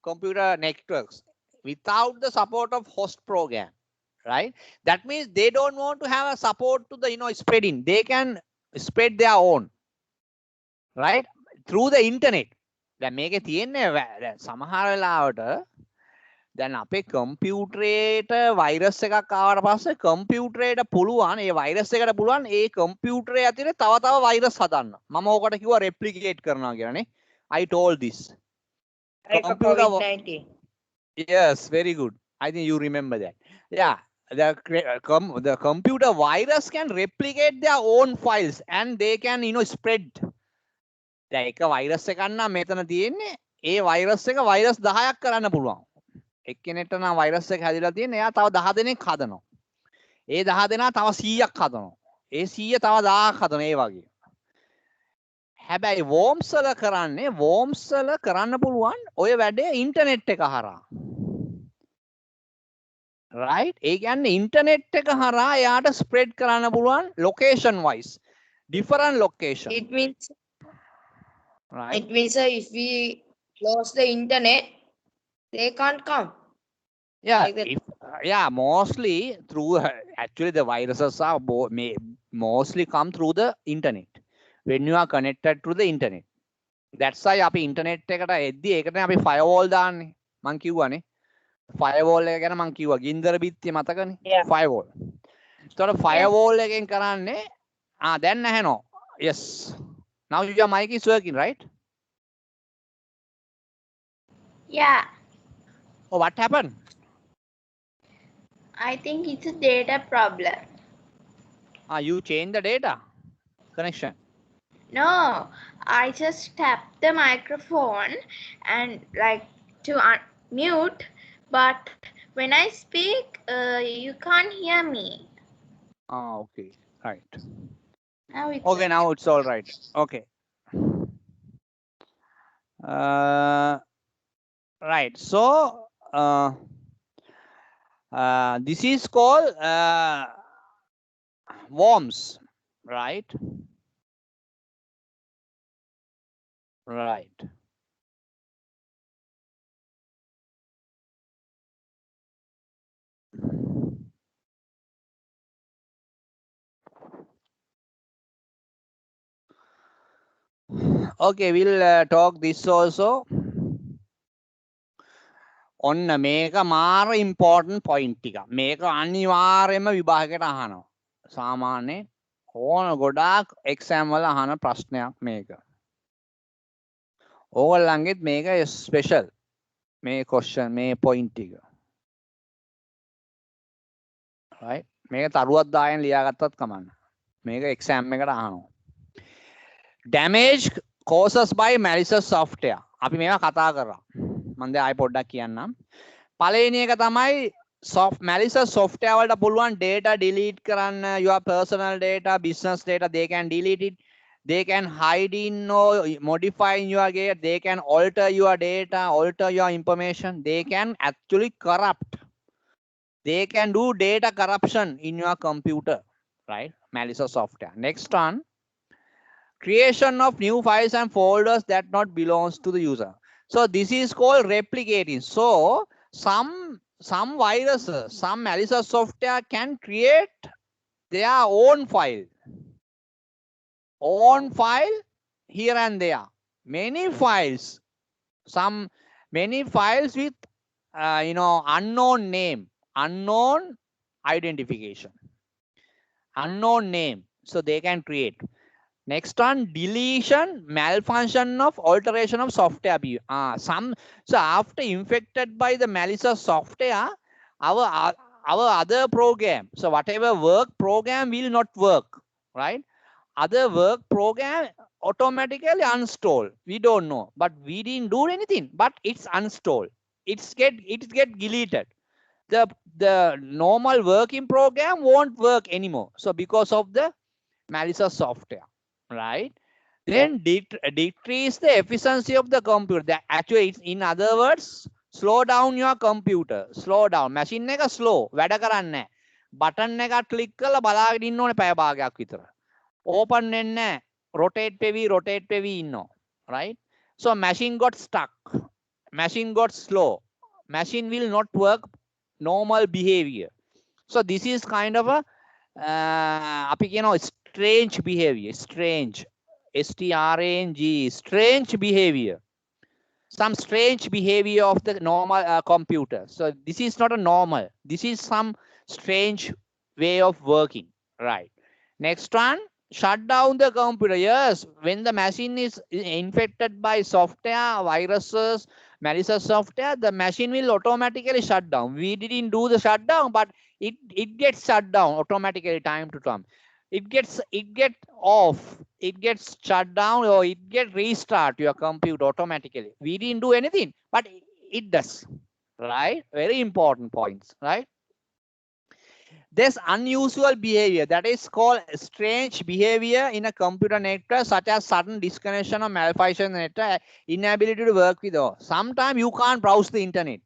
Computer networks without the support of host program. Right? That means they don't want to have a support to the spreading. They can spread their own, right? Through the internet. දැන් මේකේ තියෙන්නේ සමහර වෙලාවට දැන් අපේ කම්පියුටරේට virus එකක් ආවට පස්සේ කම්පියුටරේට පුළුවන් ඒ වෛරස් එකට පුළුවන් ඒ කම්පියුටරේ ඇතුලේ තව වෛරස් හදන්න. මම ඕකට කිව්වා replicate කරනවා කියලා නේ. I told this. Like Computer COVID-19. Yes, very good. I think you remember that. Yeah, the computer virus can replicate their own files and they can, spread. දැන් එක වෛරස් එකක් නම් මෙතන තියෙන්නේ ඒ වෛරස් එක වෛරස් 10ක් කරන්න පුළුවන්. එක්කෙනෙක්ට නම් වෛරස් එක හැදිලා තියෙන්නේ එයා තව 10 දෙනෙක් හදනවා. ඒ 10 දෙනා තව 100ක් හදනවා. ඒ 100 තව 1000ක් හදනවා ඒ වගේ. හැබැයි වෝම්ස් වල කරන්නේ වෝම්ස් වල කරන්න පුළුවන් ඔය වැඩේ ඉන්ටර්නෙට් එක හරහා. right ඒ කියන්නේ ඉන්ටර්නෙට් එක හරහා එයාට ස්ප්‍රෙඩ් කරන්න පුළුවන් location wise different location. It means right it means if we close the internet, they can't come. yeah like that. yeah mostly through actually the viruses are mostly come through the internet when you are connected to the internet. that's why අපි internet එකට එද්දි ඒකට අපි firewall දාන්නේ මං කිව්වනේ firewall එක ගැන මං කිව්වා ගින්දර බිත්තිය මතකනේ Yeah. firewall. ඒතකොට firewall එකෙන් කරන්නේ දැන් ඇහෙනවා. yes now your mic is working right? Yeah, oh what happened? I think it's a data problem. You changed the data connection. No, I just tapped the microphone and like to unmute, but when I speak, you can't hear me. Okay right Now it's okay now it's all right. Okay right so this is called worms right right okay we'll talk this also. ඔන්න මේක මාර important point ටිකක්. මේක අනිවාර්යයෙන්ම විභාගයට අහනවා. සාමාන්‍යයෙන් ඕන ගොඩාක් එක්සෑම් වල අහන ප්‍රශ්නයක් මේක. ඕගොල්ලන්ගෙත් මේක ස්පෙෂල්. මේ ක්වෙස්චන් මේ පොයින්ට් ටික. right මේක තරුවක් දාගෙන ලියාගත්තත් කමන්න. මේක එක්සෑම් එකට අහනවා. damage causes by malicious software. අපි මේවා කතා කරා. මම දැන් ආයෙ පොඩ්ඩක් කියන්නම්. පළවෙනි එක තමයි malicious software වලට පුළුවන් data delete කරන්න, your personal data, business data, they can delete it. They can hide in or modify your data. They can alter your data, alter your information. They can actually corrupt. They can do data corruption in your computer, right? Malicious software. Next one, creation of new files and folders that not belongs to the user. So this is called replicating. So some viruses, some malicious software can create their own file here and there. Many files with unknown name, unknown identification, unknown name. So they can create. Next one, deletion, malfunction of alteration of software. So after infected by the malicious software, our other program, so whatever work program will not work, right? Other work program automatically uninstall. We don't know, but we didn't do anything, but it's uninstalled. It get deleted. The normal working program won't work anymore. So because of the malicious software. Right, then decrease the efficiency of the computer. That actually, it's, in other words, slow down your computer. Slow down. Machine එක slow. වැඩ කරන්නේ නැහැ. Button එක click කරලා බලාගෙන ඉන්න ඕනේ පැය භාගයක් විතර. Open වෙන්නේ නැහැ. Rotate වෙවි ඉන්නවා. Right? So machine got stuck. Machine got slow. Machine will not work normal behavior. So this is kind of a අපි කියනවා strange behavior. Strange, strange, strange behavior. Some strange behavior of the normal computer. So this is not a normal. This is some strange way of working. Right. Next one, shut down the computer. Yes, when the machine is infected by software, viruses, malicious software, the machine will automatically shut down. We didn't do the shutdown, but it gets shut down automatically time to time. It gets off, it gets shut down, or it get restart your computer automatically. We didn't do anything, but it does. Right? Very important points, right? There's unusual behavior that is called strange behavior in a computer network, such as sudden disconnection or malfunction network, inability to work with all. Sometimes you can't browse the internet.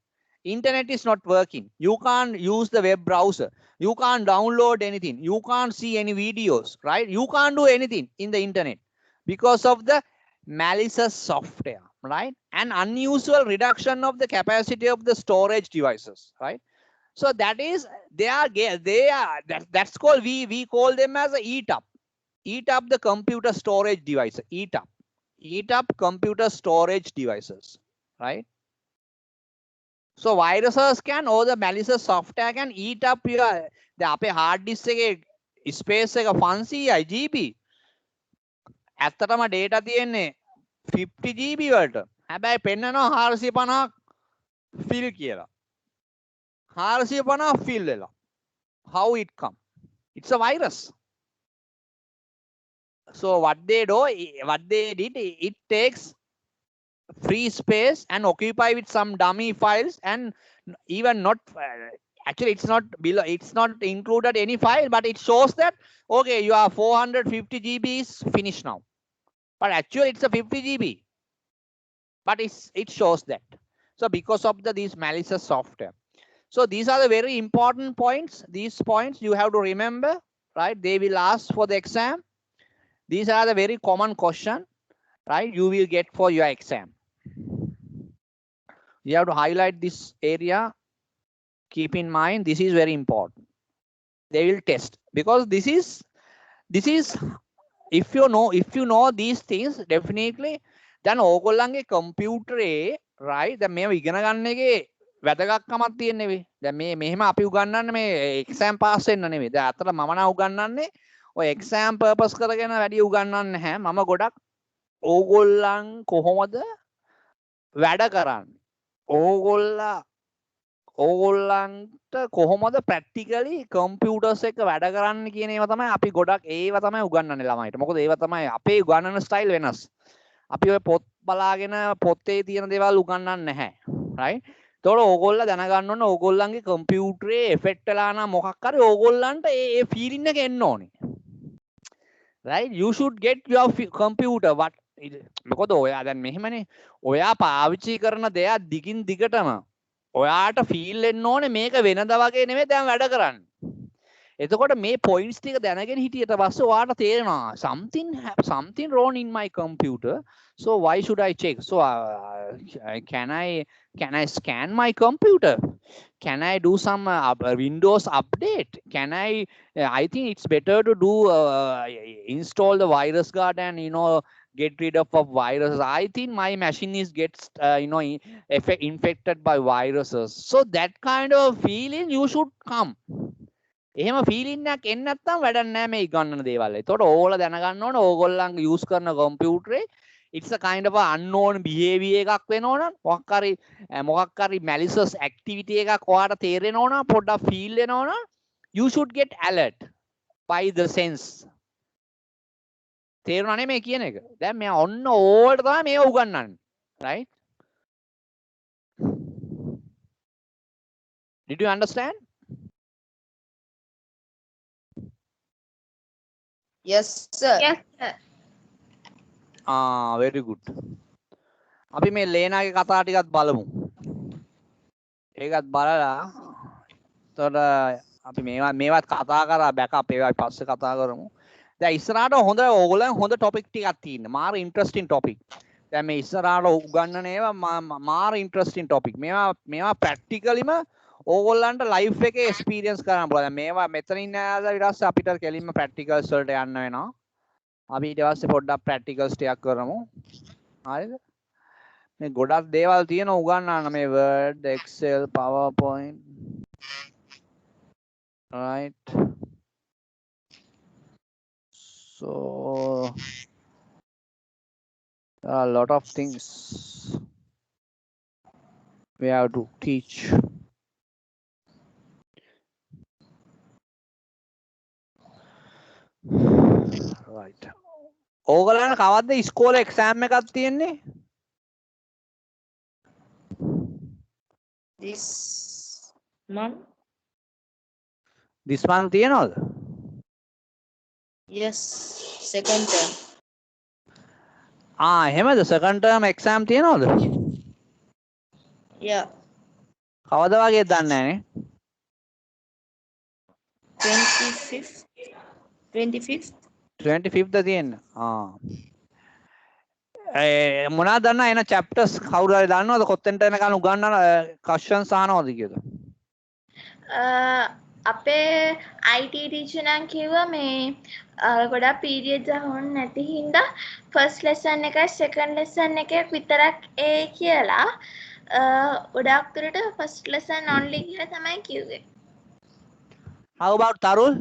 Internet is not working. You can't use the web browser. You can't download anything. You can't see any videos, right? You can't do anything in the internet because of the malicious software, right? And unusual reduction of the capacity of the storage devices, right? So that is that's called, we call them as a eat up the computer storage device. Eat up computer storage devices, right? So viruses can, or the malicious software can eat up your the hard disk එකේ space එක 500 GB. ඇත්තටම data තියෙන්නේ 50 GB වලට. හැබැයි පෙන්නනවා 450 fill කියලා. 450 fill වෙලා. How it come? It's a virus. So what they did, it takes free space and occupy with some dummy files, and even not actually it's not below, it's not included any file, but it shows that okay, you are 450 GB is finished now, but actually it's a 50 GB, but it shows that. So because of these malicious software. So these are the very important points. These points you have to remember, right? They will ask for the exam. These are the very common question, right? You will get for your exam. You have to highlight this area. Keep in mind, this is very important. They will test because this is if you know these things, definitely then ඕගොල්ලන්ගේ computer right දැන් මේව ඉගෙන ගන්න එකේ වැදගත්කමක් තියෙන නෙවෙයි. දැන් මේ මෙහෙම අපි උගන්වන්නේ මේ exam pass වෙන්න නෙවෙයි. දැන් අතට මම නම් උගන්වන්නේ ඔය exam purpose කරගෙන වැඩි උගන්වන්නේ නැහැ. මම ගොඩක් ඕගොල්ලන් කොහොමද වැඩ කරන්නේ, ඕගොල්ලන්ට කොහොමද ප්‍රැක්ටිකලි කම්පියුටර්ස් එක්ක වැඩ කරන්න කියන ඒවා තමයි අපි ගොඩක් ඒවා තමයි උගන්වන්නේ ළමයිට. මොකද ඒවා තමයි අපේ උගන්වන ස්ටයිල් වෙනස්. අපි ඔය පොත් බලාගෙන පොතේ තියෙන දේවල් උගන්වන්නේ නැහැ. right? ඒතකොට ඕගොල්ලෝ දැනගන්න ඕන ඕගොල්ලන්ගේ කම්පියුටරේ එෆෙක්ට් වෙලා නම් මොකක් හරි ඕගොල්ලන්ට ඒ ෆීලිං එක එන්න ඕනේ. right? You should get your computer what මොකද ඔයා දැන් මෙහෙමනේ ඔයා පාවිච්චි කරන දෙයක් දිගින් දිගටම ඔයාට ෆීල් වෙන්න ඕනේ මේක වෙනද වගේ නෙමෙයි දැන් වැඩ කරන්නේ. එතකොට මේ points ටික දැනගෙන හිටියට පස්සේ ඔයාට තේරෙනවා something wrong in my computer, so why should I check? So can I scan my computer? Can I do some Windows update? Can I think it's better to do install the virus guard and get rid of viruses. I think my machine is gets infected by viruses. So that kind of feeling you should come. එහෙම feeling එකක් එන්නේ නැත්නම් වැඩක් නැහැ මේ ඉගන්නන දේවල්. ඒතකොට ඕගොල්ලෝ දැනගන්න ඕනේ ඕගොල්ලන්ගේ යූස් කරන කම්පියුටරේ it's a kind of a unknown behavior එකක් වෙනවනම් මොකක් හරි malicious activity එකක් ඔයාලට තේරෙනවා නම් පොඩ්ඩක් feel වෙනවනම් you should get alert by the sense. තේරුණා නේ මේ කියන එක. දැන් මෙයා ඔන්න ඕල්ට තමයි මේව උගන්වන්නේ. right? Did you understand? Yes, sir. Yes, sir. very good. අපි මේ ලේනාගේ කතා ටිකත් බලමු. ඒකත් බලලා එතකොට අපි මේවත් කතා කරා බෑකප් ඒවා පස්සේ කතා කරමු. දැන් ඉස්සරහට ඕගොල්ලන් හොඳ ටොපික් ටිකක් තියෙනවා. මාර ඉන්ටරෙස්ටිං ටොපික්. දැන් මේ ඉස්සරහට උගන්වන ඒවා මාර ඉන්ටරෙස්ටිං ටොපික්. මේවා ප්‍රැක්ටිකලිම ඕගොල්ලන්ට ලයිෆ් එකේ එක්ස්පීරියන්ස් කරන්න පුළුවන්. මේවා මෙතනින් ආලා ඊට පස්සේ අපිට කෙලින්ම ප්‍රැක්ටිකල්ස් වලට යන්න වෙනවා. අපි ඊට පස්සේ පොඩ්ඩක් ප්‍රැක්ටිකල්ස් ටිකක් කරමු. හරිද? මේ ගොඩක් දේවල් තියෙන උගන්වන්න මේ Word, Excel, PowerPoint. right? So there are a lot of things we have to teach. Right. ඕගලන්ට කවද්ද ඉස්කෝලේ එක්සෑම් එකක් තියෙන්නේ? This month? This month තියනවද? Yes, second term. එහෙමද? second term exam තියනවද? Yeah, කවද වගේ දන්නේ නැහනේ. 25th. 25th? 25th තියෙන්න. මොනවද දන්නා එන chapters කවුරු හරි දන්නවද කොතෙන්ට එනකන් උගන්වන questions අහනවද කියලා? අපේ IT teacher නම් කිව්වා මේ ගොඩක් periods අහන්න නැති හින්දා first lesson එකයි second lesson එකේ විතරක් කියලා ගොඩක් දුරට first lesson only කියලා තමයි කිව්වේ. How about Tarul?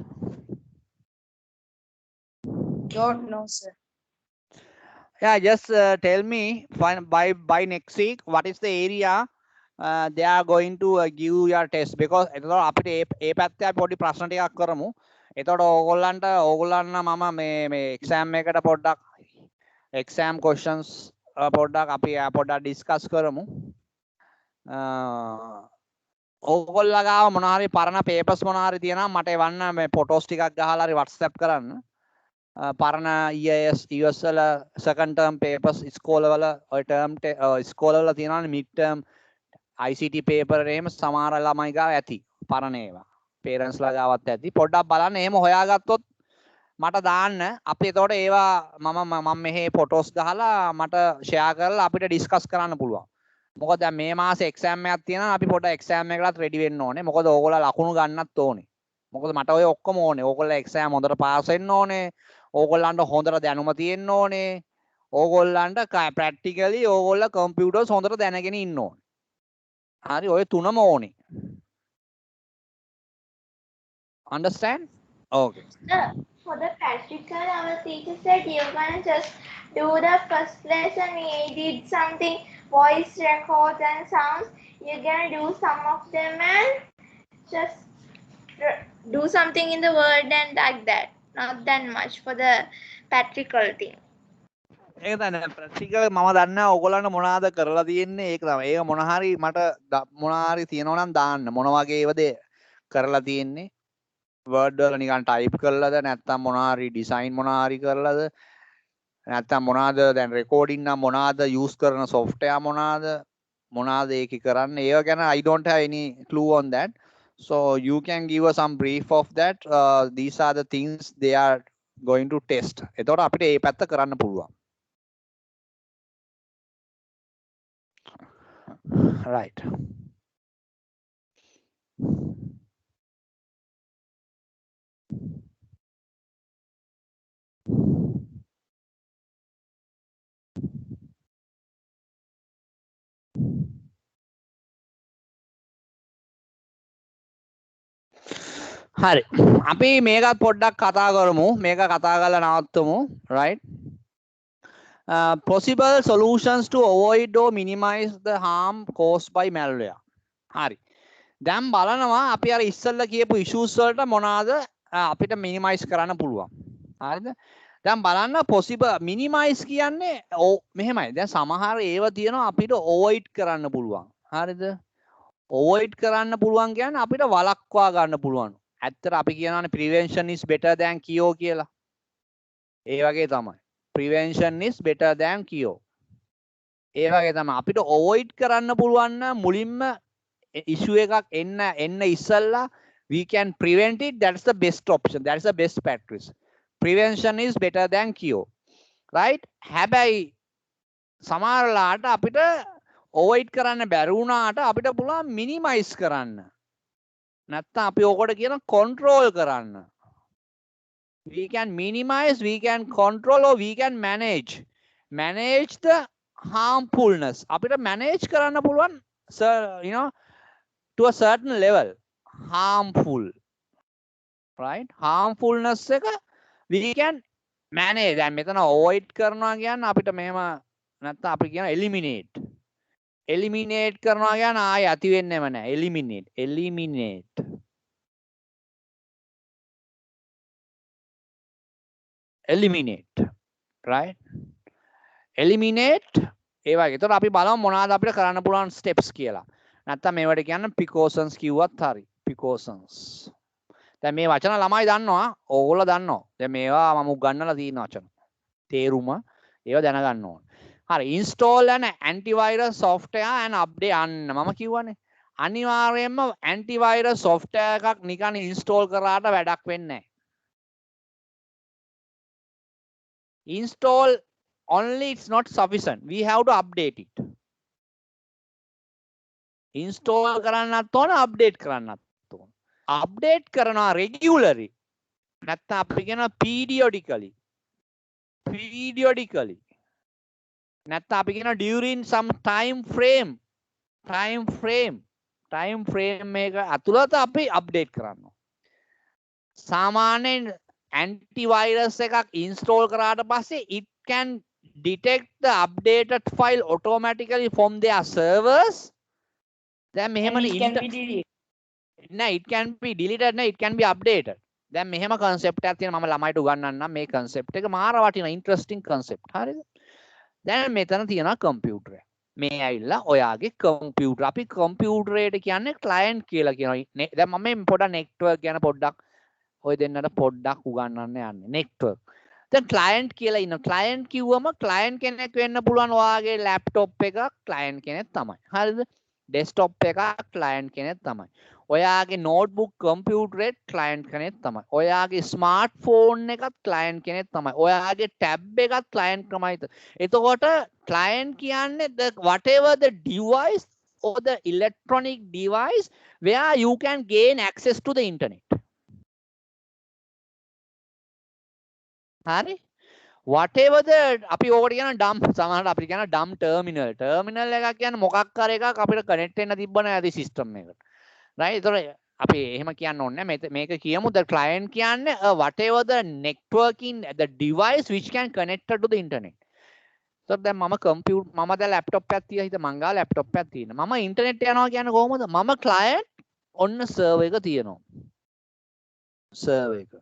Don't know, sir. Yeah, just tell me by next week what is the area they are going to give your test, because එතකොට අපිට ඒ පැත්තේ අපි පොඩි ප්‍රශ්න ටිකක් කරමු. එතකොට ඕගොල්ලන්ට මම මේ exam එකට පොඩ්ඩක් exam questions පොඩ්ඩක් අපි පොඩ්ඩක් discuss කරමු. ඕගොල්ලෝ ගාව මොනවා හරි පරණ papers මොනවා හරි තියෙනවා මට එවන්න මේ photos ටිකක් ගහලා හරි WhatsApp කරන්න. පරණ EIS වල second term papers ඉස්කෝලවල ඔය term ඉස්කෝලවල තියෙනවානේ mid term ICT paper එහෙම සමහර ළමයි ගාව ඇති පරණ ඒවා parents ලා ගාවත් ඇති පොඩ්ඩක් බලන්න එහෙම හොයාගත්තොත් මට දාන්න අපි එතකොට ඒවා මම මෙහි photos ගහලා මට share කරලා අපිට discuss කරන්න පුළුවන්. මොකද දැන් මේ මාසේ exam එකක් තියෙනවා අපි පොඩ්ඩක් exam එකකටත් ready වෙන්න ඕනේ. මොකද ඕගොල්ලෝ ලකුණු ගන්නත් ඕනේ. මොකද මට ඔය ඔක්කොම ඕනේ. ඕගොල්ලෝ exam හොඳට pass වෙන්න ඕනේ. ඕගොල්ලන්ට හොඳට දැනුම තියෙන්න ඕනේ. ඕගොල්ලන්ට practically ඕගොල්ලෝ computers හොඳට දැනගෙන ඉන්න ඕනේ. හරි ඔය තුනම ඕනේ. Understand? Okay. For the practical, our teacher said you're gonna just do the first lesson. We did something, voice records and sounds. You're gonna do some of them and just do something in the word and like that. Not that much for the practical thing. ඒක තමයි practical මම දන්නේ ඕගොල්ලන්ට මොනවාද කරලා තියෙන්නේ ඒක තමයි. ඒක මොන හරි මට මොන හරි තියෙනවා නම් දාන්න. මොන වගේ ඒවද කරලා තියෙන්නේ? Word වල නිකන් type කරලාද නැත්නම් මොන හරි design මොන හරි කරලාද? නැත්නම් මොනවාද දැන් recording නම් මොනවාද use කරන software මොනවාද ඒකේ කරන්නේ? ඒව ගැන I don't have any clue on that. So you can give us some brief of that. These are the things they are going to test. එතකොට අපිට මේ පැත්ත කරන්න පුළුවන්. Right. හරි අපි මේකත් පොඩ්ඩක් කතා කරමු මේක කතා කරලා නවත්තමු right possible solutions to avoid or minimize the harm caused by malware හරි දැන් බලනවා අපි අර ඉස්සෙල්ලා කියපු issues වලට මොනවාද අපිට minimize කරන්න පුළුවන් හරිද දැන් බලන්න possible minimize කියන්නේ මෙහෙමයි දැන් සමහර ඒවා තියෙනවා අපිට avoid කරන්න පුළුවන් හරිද avoid කරන්න පුළුවන් කියන්නේ අපිට වළක්වා ගන්න පුළුවන් ඇත්තට අපි කියනවානේ prevention is better than cure කියලා. ඒ වගේ තමයි. prevention is better than cure. ඒ වගේ තමයි අපිට avoid කරන්න පුළුවන් නම් මුලින්ම issue එකක් එන්න ඉස්සෙල්ලා we can prevent it. That's the best option. That's the best practice. Prevention is better than cure. Right? හැබැයි සමහරලාට අපිට avoid කරන්න බැරි වුණාට අපිට පුළුවන් minimize කරන්න. නැත්නම් අපි ඕකට කියන control කරන්න. We can minimize, we can control or we can manage the harmfulness. අපිට manage කරන්න පුළුවන් you know to a certain level harmful right harmfulness එක we can නෑනේ දැන් මෙතන avoid කරනවා කියන්නේ අපිට මෙහෙම නැත්නම් අපි කියන eliminate. eliminate කරනවා කියන්නේ ආයෙ ඇති වෙන්නේම නෑ. eliminate. eliminate. eliminate. right? eliminate ඒ වගේ. ඒතකොට අපි බලමු මොනවාද අපිට කරන්න පුළුවන් steps කියලා. නැත්නම් මේවට කියන්න precautions කිව්වත් හරි. precautions. දැන් මේ වචන ළමයි දන්නවා. ඕගොල්ලෝ දන්නවා. දැන් මේවා මම උගන්වලා තියෙන වචන. තේරුම ඒවා දැනගන්න ඕන. හරි install an antivirus software and update අන්න මම කිව්වනේ. අනිවාර්යයෙන්ම antivirus software එකක් නිකන් install කරාට වැඩක් වෙන්නේ නැහැ. install only it's not sufficient. We have to update it. install කරන්නත් ඕන update කරන්නත් ඕන. update කරනවා regularly. නැත්නම් අපි කියනවා periodically. periodically. නැත්නම් අපි කියනවා during some time frame. time frame එක ඇතුළත අපි update කරනවා. සාමාන්‍යයෙන් antivirus එකක් install කරාට පස්සේ it can detect the updated file automatically from their servers. දැන් මෙහෙමනේ it can be deleted. නෑ it can be deleted නෑ it can be updated. දැන් මෙහෙම concept එකක් තියෙනවා මම ළමයිට උගන්වන්නම් මේ concept එක මාර වටිනා interesting concept. හරිද? දැන් මෙතන තියෙනවා computer එක. මේ ඇවිල්ලා ඔයාගේ computer. අපි computer එකට කියන්නේ client කියලා කියනවා. දැන් මම මේ පොඩක් network ගැන පොඩ්ඩක් ඔය දෙන්නට පොඩ්ඩක් උගන්වන්න යන්නේ. network. දැන් client කියලා ඉන්න. client කිව්වම client කෙනෙක් වෙන්න පුළුවන් ඔයාගේ laptop එකක් client කෙනෙක් තමයි. හරිද? desktop එකක් client කෙනෙක් තමයි. ඔයාගේ notebook computer එක client කෙනෙක් තමයි. ඔයාගේ smartphone එකත් client කෙනෙක් තමයි. ඔයාගේ tab එකත් client තමයි. එතකොට client කියන්නේ the whatever the device or the electronic device where you can gain access to the internet. හරි? whatever the අපි ඕකට කියන dumb සමහරවිට අපි කියන dumb terminal. terminal එකක් කියන්නේ මොකක් හරි එකක් අපිට connect වෙන්න තිබ්බනේ ඇති system එකට. right? ඒතකොට අපි එහෙම කියන්න ඕනේ නැහැ. මේක කියමු the client කියන්නේ whatever the networking the device which can connect to the internet. so දැන් මම computer මම දැන් laptop එකක් තියලා හිත මං ගාව laptop එකක් තියෙනවා. මම internet යනවා කියන්නේ කොහොමද? මම client ඔන්න server එක තියෙනවා. server එක.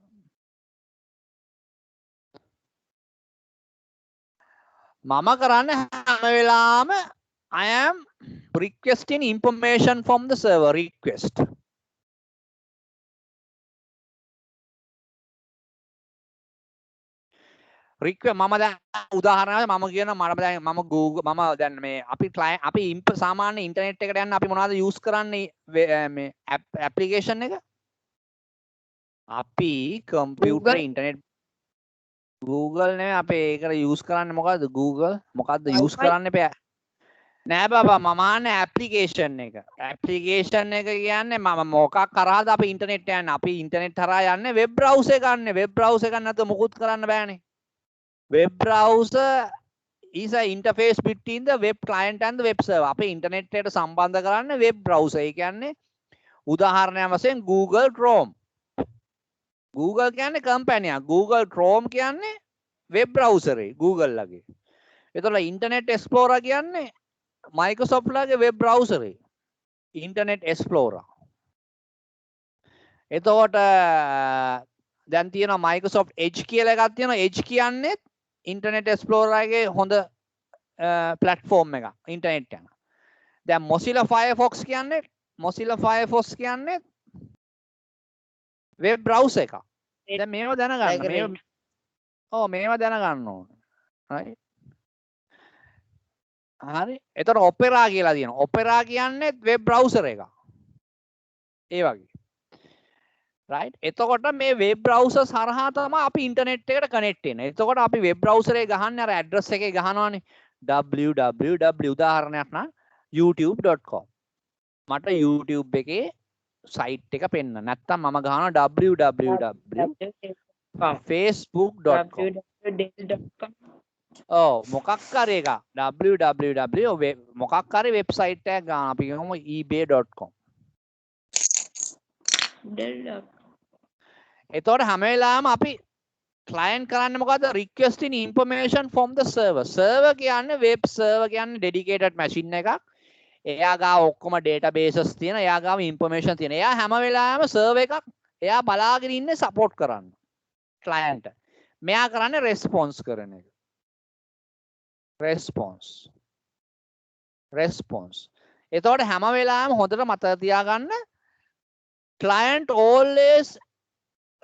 මම කරන්නේ හැම වෙලාවම I am requesting information from the server request. request මම දැන් උදාහරණයක් මම කියන මම Google මම දැන් මේ අපි client අපි සාමාන්‍ය ඉන්ටර්නෙට් එකට යන්න අපි මොනවද use කරන්නේ මේ application එක? අපි computer internet Google නෙවෙයි අපේ ඒකට use කරන්නේ මොකද්ද? Google මොකද්ද use කරන්න එපා. නෑ බබා මම ආන්නේ application එක. application එක කියන්නේ මම මොකක් කරාද අපි ඉන්ටර්නෙට් යන්නේ. අපි ඉන්ටර්නෙට් හරහා යන්නේ web browser එකක් නේ. web browser එකක් නැත්නම් මොකුත් කරන්න බෑනේ. web browser is a interface between the web client and the web server. අපි ඉන්ටර්නෙට් එකට සම්බන්ධ කරන්නේ web browser. ඒ කියන්නේ උදාහරණයක් වශයෙන් Google Chrome. Google කියන්නේ කම්පැනි එකක්. Google Chrome කියන්නේ web browser එක Google ලගේ. එතකොට Internet Explorer කියන්නේ Microsoft ලගේ web browser එක. Internet Explorer. එතකොට දැන් තියෙනවා Microsoft Edge කියලා එකක් තියෙනවා. Edge කියන්නේ Internet Explorer එකේ හොඳ platform එකක්. ඉන්ටර්නෙට් යන. දැන් Mozilla Firefox කියන්නේ web browser එකක්. දැන් මේව දැනගන්න. මේව දැනගන්න ඕනේ. right? හරි. එතකොට Opera කියලා තියෙනවා. Opera කියන්නේ web browser එකක්. ඒ වගේ. right? එතකොට මේ web browsers හරහා තමයි අපි ඉන්ටර්නෙට් එකට කනෙක්ට් වෙන්නේ. එතකොට අපි web browser එක ගහන්නේ අර ඇඩ්‍රස් එකේ ගහනවානේ www උදාහරණයක් නම් youtube.com. මට YouTube එකේ සයිට් එක පෙන්න. නැත්තම් මම ගහනවා www.facebook.com. මොකක් හරි එකක් www මොකක් හරි වෙබ්සයිට් එකක් ගන්න. අපි ගමු ebay.com. එතකොට හැම වෙලාවෙම අපි client කරන්නේ මොකද්ද? requesting information from the server. server කියන්නේ web server කියන්නේ dedicated machine එකක්. එයා ගාව ඔක්කොම databases තියෙන, එයා ගාව information තියෙන. එයා හැම වෙලාවෙම server එකක් එයා බලාගෙන ඉන්නේ support කරන්න. client. මෙයා කරන්නේ response කරන එක. response. එතකොට හැම වෙලාවෙම හොඳට මතක තියාගන්න client always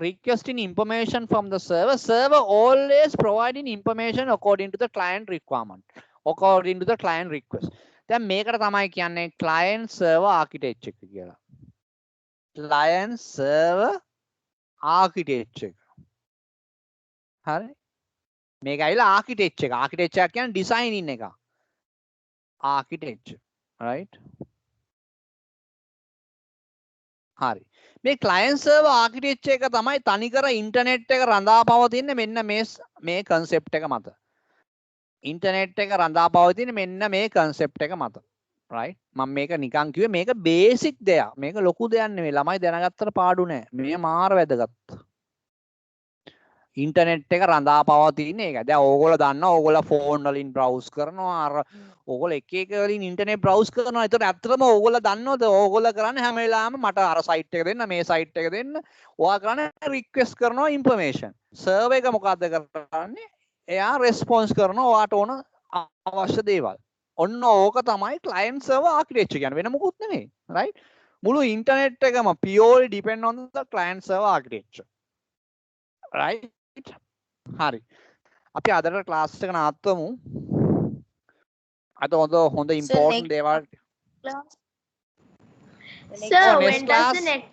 requesting information from the server. Server always providing information according to the client requirement, according to the client request. දැන් මේකට තමයි කියන්නේ client server architecture කියලා. client server architecture. හරි. මේක ඇවිල්ලා architecture එක. architecture කියන්නේ designing එක. architecture, right? හරි. මේ client server architecture එක තමයි තනිකර ඉන්ටර්නෙට් එක රඳා පවතින්නේ මෙන්න මේ concept එක මත. ඉන්ටර්නෙට් එක රඳා පවතින්නේ මෙන්න මේ concept එක මත. right? මම මේක නිකන් කිව්වේ මේක basic දෙයක්. මේක ලොකු දෙයක් නෙවෙයි. ළමයි දැනගත්තට පාඩු නෑ. මේ මාර වැදගත්. ඉන්ටර්නෙට් එක රඳා පවතින්නේ ඒක. දැන් ඕගොල්ලෝ දන්නවා ඕගොල්ලෝ ෆෝන් වලින් browse කරනවා අර ඕගොල්ලෝ එක එක වලින් ඉන්ටර්නෙට් browse කරනවා. ඒතකොට ඇත්තටම ඕගොල්ලෝ දන්නවද ඕගොල්ලෝ කරන්නේ හැම වෙලාවෙම මට අර site එක දෙන්න මේ site එක දෙන්න. ඔයා කරන්නේ request කරනවා information. server එක මොකද්ද කරන්නේ? එයා response කරනවා ඔයාට ඕන අවශ්‍ය දේවල්. ඔන්න ඕක තමයි client server architecture කියන්නේ. වෙන මොකුත් නෙමෙයි. right? මුළු ඉන්ටර්නෙට් එකම purely depend on the client server architecture. right? හරි. අපි අදට ක්ලාස් එක නවත්වමු. අද හොඳ important දේවල්. Sir, next when does class- the next?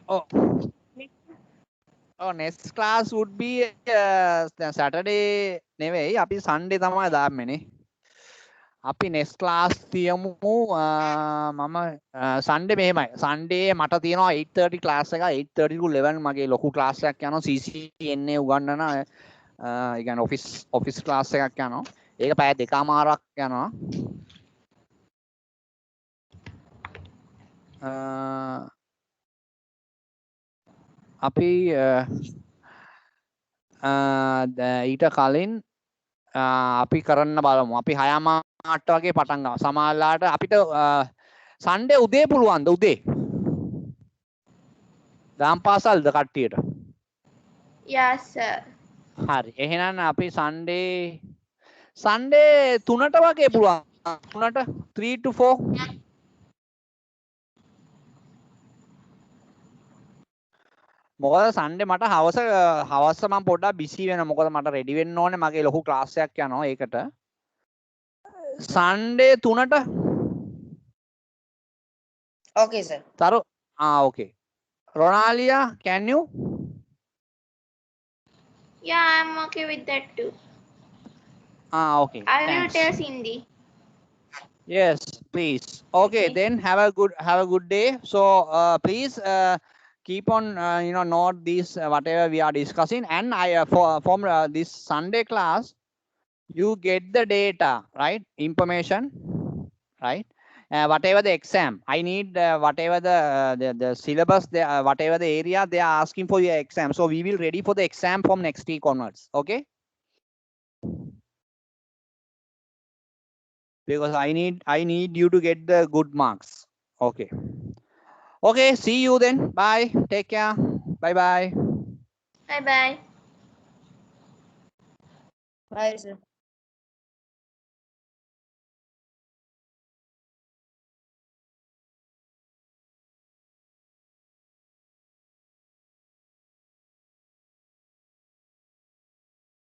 next class would be Saturday නෙවෙයි අපි Sunday තමයි දාන්නේ. අපි next class තියමු මම Sunday මෙහෙමයි. Sunday මට තියෙනවා 8:30 class එක 8:30 to 11 මගේ ලොකු class එකක් යනවා CCNA උගන්වන ඒ කියන්නේ office class එකක් යනවා. ඒක පැය දෙකමාරක් යනවා. අපි ඊට කලින් අපි කරන්න බලමු. අපි 6:00 වගේ පටන් ගමු. සමහරලාට අපිට Sunday උදේ පුළුවන්ද උදේ? දාම් පාසල්ද කට්ටියට? Yes, sir. හරි. එහෙනම් අපි Sunday 3ට වගේ පුළුවන්. 3ට 3 to 4 මොකද Sunday මට හවස මම පොඩ්ඩක් බිසි වෙනවා. මොකද මට රෙඩි වෙන්න ඕනේ. මගේ ලොකු ක්ලාස් එකක් යනවා ඒකට. Sunday 3ට Okay, sir. තරු okay. Ronalia, can you? Yeah, I'm okay with that too. Okay. I will Thanks. tell Cindy. Yes, please. Okay, Okay. then have a good day. So please keep on note these whatever we are discussing, and from this Sunday class you get the data, right? Information, right? Whatever the exam, I need whatever the syllabus, whatever the area they are asking for your exam. So we will ready for the exam from next week onwards. Okay. Because I need you to get the good marks. Okay. Okay, see you then. Bye. Take care. Bye bye. Bye bye. Bye, sir.